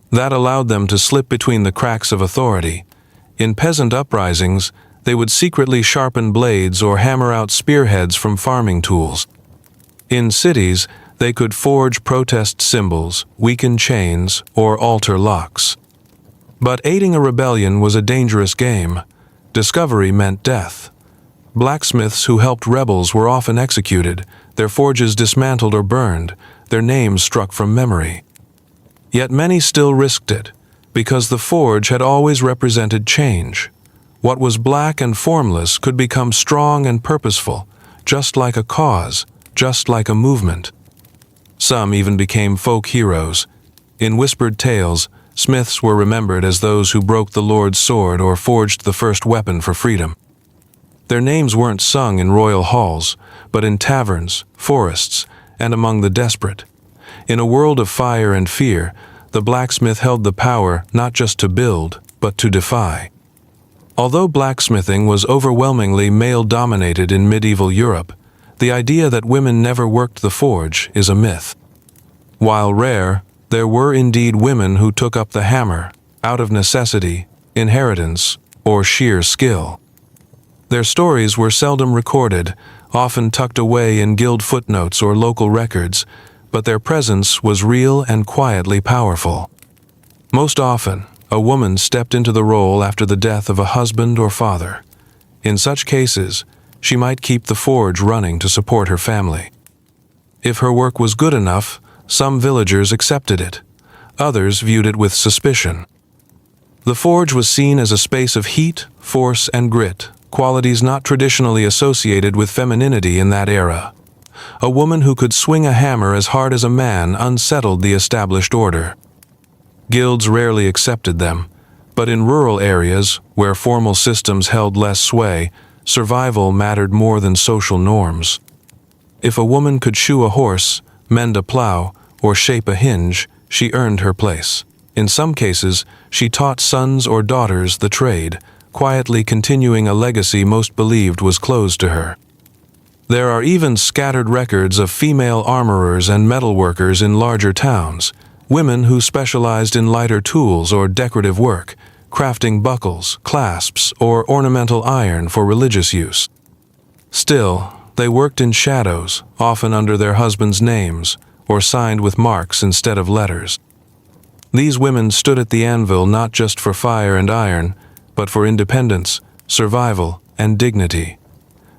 That allowed them to slip between the cracks of authority. In peasant uprisings, they would secretly sharpen blades or hammer out spearheads from farming tools. In cities, they could forge protest symbols, weaken chains, or alter locks. But aiding a rebellion was a dangerous game. Discovery meant death. Blacksmiths who helped rebels were often executed, their forges dismantled or burned, their names struck from memory. Yet many still risked it, because the forge had always represented change. What was black and formless could become strong and purposeful, just like a cause, just like a movement. Some even became folk heroes. In whispered tales, smiths were remembered as those who broke the Lord's sword or forged the first weapon for freedom. Their names weren't sung in royal halls, but in taverns, forests, and among the desperate. In a world of fire and fear, the blacksmith held the power not just to build, but to defy. Although blacksmithing was overwhelmingly male-dominated in medieval Europe, the idea that women never worked the forge is a myth. While rare, there were indeed women who took up the hammer, out of necessity, inheritance, or sheer skill. Their stories were seldom recorded, often tucked away in guild footnotes or local records, but their presence was real and quietly powerful. Most often, a woman stepped into the role after the death of a husband or father. In such cases, she might keep the forge running to support her family. If her work was good enough, some villagers accepted it. Others viewed it with suspicion. The forge was seen as a space of heat, force, and grit, qualities not traditionally associated with femininity in that era. A woman who could swing a hammer as hard as a man unsettled the established order. Guilds rarely accepted them, but in rural areas, where formal systems held less sway, survival mattered more than social norms. If a woman could shoe a horse, mend a plow, or shape a hinge, she earned her place. In some cases, she taught sons or daughters the trade, quietly continuing a legacy most believed was closed to her. There are even scattered records of female armorers and metalworkers in larger towns, women who specialized in lighter tools or decorative work, crafting buckles, clasps, or ornamental iron for religious use. Still, they worked in shadows, often under their husbands' names, or signed with marks instead of letters. These women stood at the anvil not just for fire and iron, but for independence, survival, and dignity.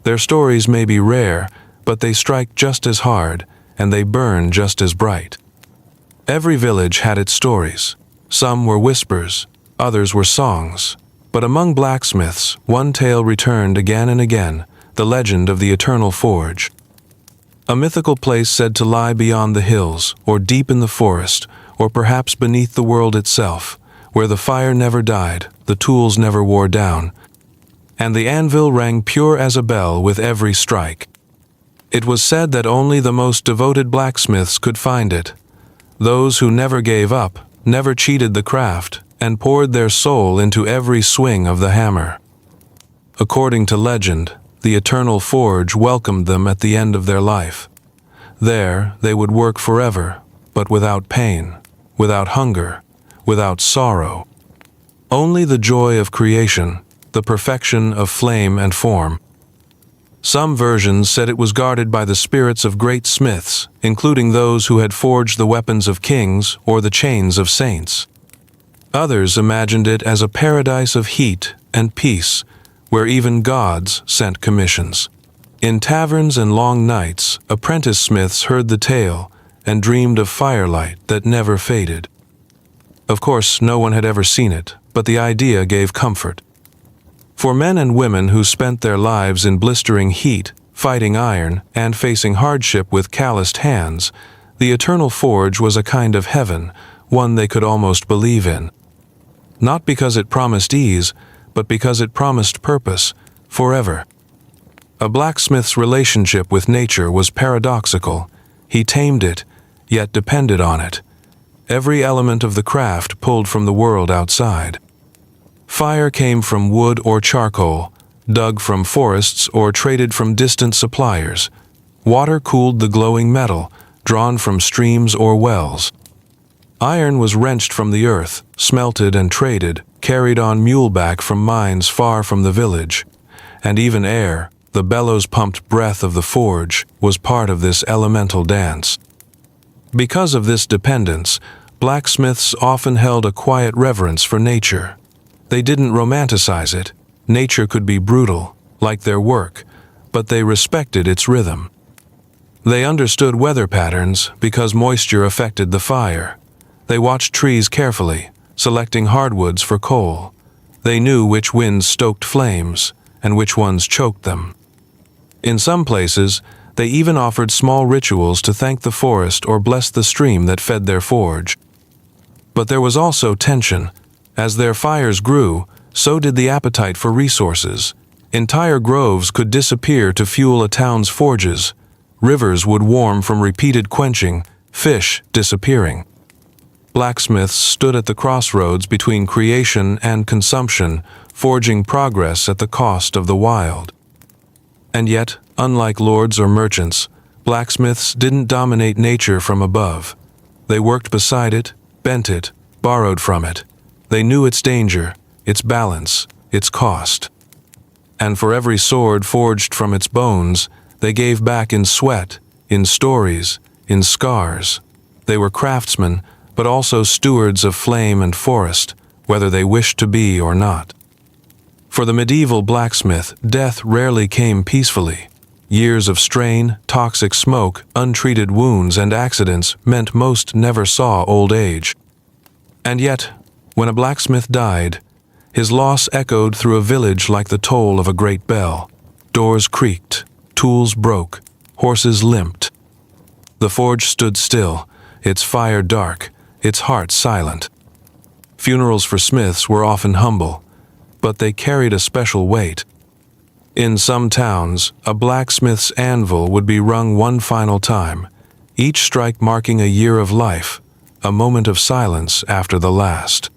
Their stories may be rare, but they strike just as hard, and they burn just as bright. Every village had its stories. Some were whispers, others were songs. But among blacksmiths, one tale returned again and again, the legend of the Eternal Forge. A mythical place said to lie beyond the hills, or deep in the forest, or perhaps beneath the world itself, where the fire never died, the tools never wore down, and the anvil rang pure as a bell with every strike. It was said that only the most devoted blacksmiths could find it. Those who never gave up, never cheated the craft, and poured their soul into every swing of the hammer. According to legend, the Eternal Forge welcomed them at the end of their life. There, they would work forever, but without pain, without hunger, without sorrow. Only the joy of creation, the perfection of flame and form. Some versions said it was guarded by the spirits of great smiths, including those who had forged the weapons of kings or the chains of saints. Others imagined it as a paradise of heat and peace, where even gods sent commissions. In taverns and long nights, apprentice smiths heard the tale and dreamed of firelight that never faded. Of course, no one had ever seen it, but the idea gave comfort. For men and women who spent their lives in blistering heat, fighting iron, and facing hardship with calloused hands, the Eternal Forge was a kind of heaven, one they could almost believe in. Not because it promised ease, but because it promised purpose, forever. A blacksmith's relationship with nature was paradoxical. He tamed it, yet depended on it. Every element of the craft pulled from the world outside. Fire came from wood or charcoal, dug from forests or traded from distant suppliers. Water cooled the glowing metal, drawn from streams or wells. Iron was wrenched from the earth, smelted and traded, carried on muleback from mines far from the village. And even air, the bellows-pumped breath of the forge, was part of this elemental dance. Because of this dependence, blacksmiths often held a quiet reverence for nature. They didn't romanticize it. Nature could be brutal, like their work, but they respected its rhythm. They understood weather patterns because moisture affected the fire. They watched trees carefully, selecting hardwoods for coal. They knew which winds stoked flames and which ones choked them. In some places, they even offered small rituals to thank the forest or bless the stream that fed their forge. But there was also tension. As their fires grew, so did the appetite for resources. Entire groves could disappear to fuel a town's forges. Rivers would warm from repeated quenching, fish disappearing. Blacksmiths stood at the crossroads between creation and consumption, forging progress at the cost of the wild. And yet, unlike lords or merchants, blacksmiths didn't dominate nature from above. They worked beside it, bent it, borrowed from it. They knew its danger, its balance, its cost. And for every sword forged from its bones, they gave back in sweat, in stories, in scars. They were craftsmen, but also stewards of flame and forest, whether they wished to be or not. For the medieval blacksmith, death rarely came peacefully. Years of strain, toxic smoke, untreated wounds, and accidents meant most never saw old age. And yet, when a blacksmith died, his loss echoed through a village like the toll of a great bell. Doors creaked, tools broke, horses limped. The forge stood still, its fire dark, its heart silent. Funerals for smiths were often humble, but they carried a special weight. In some towns, a blacksmith's anvil would be rung one final time, each strike marking a year of life, a moment of silence after the last.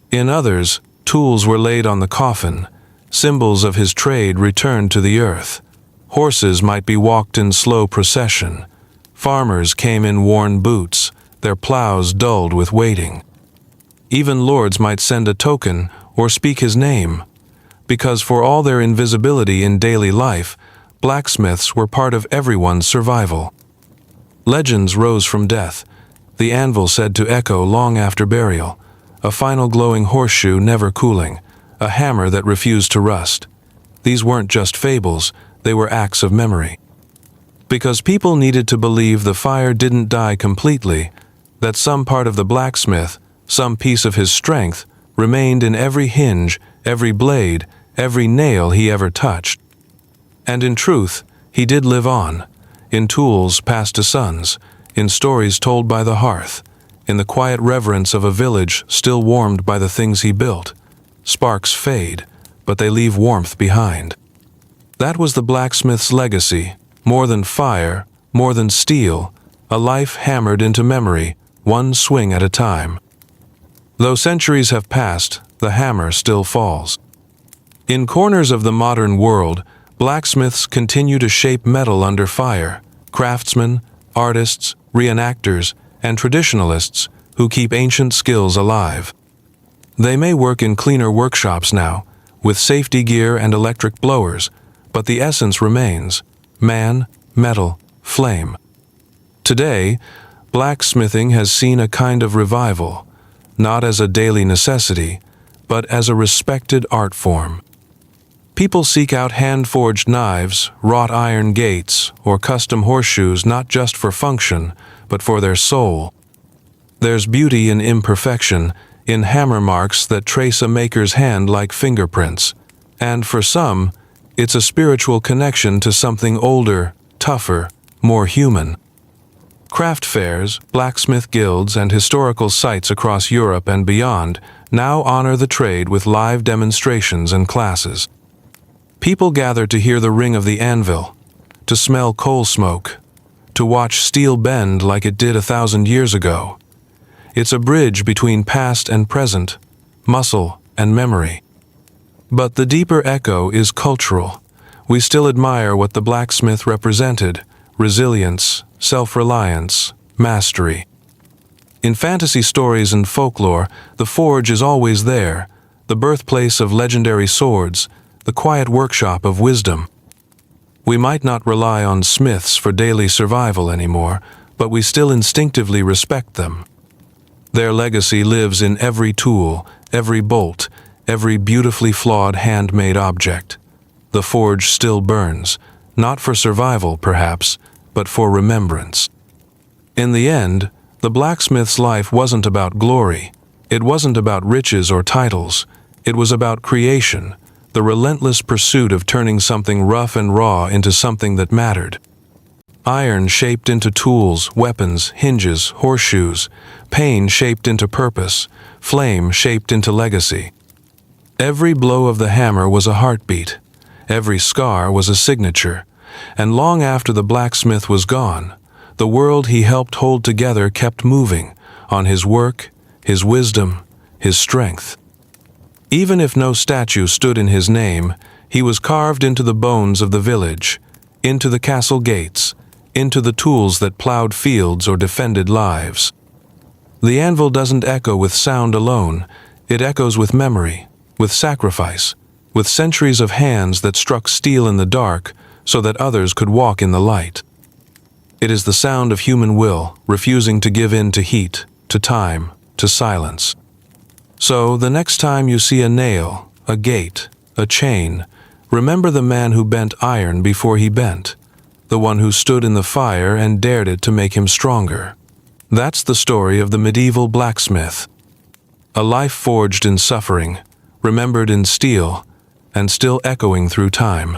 In others, tools were laid on the coffin, symbols of his trade returned to the earth. Horses might be walked in slow procession. Farmers came in worn boots, their plows dulled with waiting. Even lords might send a token or speak his name, because for all their invisibility in daily life, blacksmiths were part of everyone's survival. Legends rose from death, the anvil said to echo long after burial, a final glowing horseshoe never cooling, a hammer that refused to rust. These weren't just fables, they were acts of memory. Because people needed to believe the fire didn't die completely, that some part of the blacksmith, some piece of his strength, remained in every hinge, every blade, every nail he ever touched. And in truth, he did live on, in tools passed to sons, in stories told by the hearth, in the quiet reverence of a village still warmed by the things he built. Sparks fade, but they leave warmth behind. That was the blacksmith's legacy, more than fire, more than steel, a life hammered into memory, one swing at a time. Though centuries have passed, the hammer still falls. In corners of the modern world, blacksmiths continue to shape metal under fire, craftsmen, artists, reenactors, and traditionalists who keep ancient skills alive. They may work in cleaner workshops now, with safety gear and electric blowers, but the essence remains: man, metal, flame. Today, blacksmithing has seen a kind of revival, not as a daily necessity, but as a respected art form. People seek out hand-forged knives, wrought iron gates, or custom horseshoes not just for function, but for their soul. There's beauty in imperfection, in hammer marks that trace a maker's hand like fingerprints. And for some, it's a spiritual connection to something older, tougher, more human. Craft fairs, blacksmith guilds, and historical sites across Europe and beyond now honor the trade with live demonstrations and classes. People gather to hear the ring of the anvil, to smell coal smoke, to watch steel bend like it did 1,000 years ago. It's a bridge between past and present, muscle and memory. But the deeper echo is cultural. We still admire what the blacksmith represented: resilience, self-reliance, mastery. In fantasy stories and folklore, the forge is always there, the birthplace of legendary swords, the quiet workshop of wisdom. We might not rely on smiths for daily survival anymore, but we still instinctively respect them. Their legacy lives in every tool, every bolt, every beautifully flawed handmade object. The forge still burns, not for survival perhaps, but for remembrance. In the end, the blacksmith's life wasn't about glory. It wasn't about riches or titles. It was about creation, the relentless pursuit of turning something rough and raw into something that mattered. Iron shaped into tools, weapons, hinges, horseshoes, pain shaped into purpose, flame shaped into legacy. Every blow of the hammer was a heartbeat. Every scar was a signature, and long after the blacksmith was gone, the world he helped hold together kept moving on his work, his wisdom, his strength. Even if no statue stood in his name, he was carved into the bones of the village, into the castle gates, into the tools that plowed fields or defended lives. The anvil doesn't echo with sound alone, it echoes with memory, with sacrifice, with centuries of hands that struck steel in the dark so that others could walk in the light. It is the sound of human will, refusing to give in to heat, to time, to silence. So, the next time you see a nail, a gate, a chain, remember the man who bent iron before he bent, the one who stood in the fire and dared it to make him stronger. That's the story of the medieval blacksmith. A life forged in suffering, remembered in steel, and still echoing through time.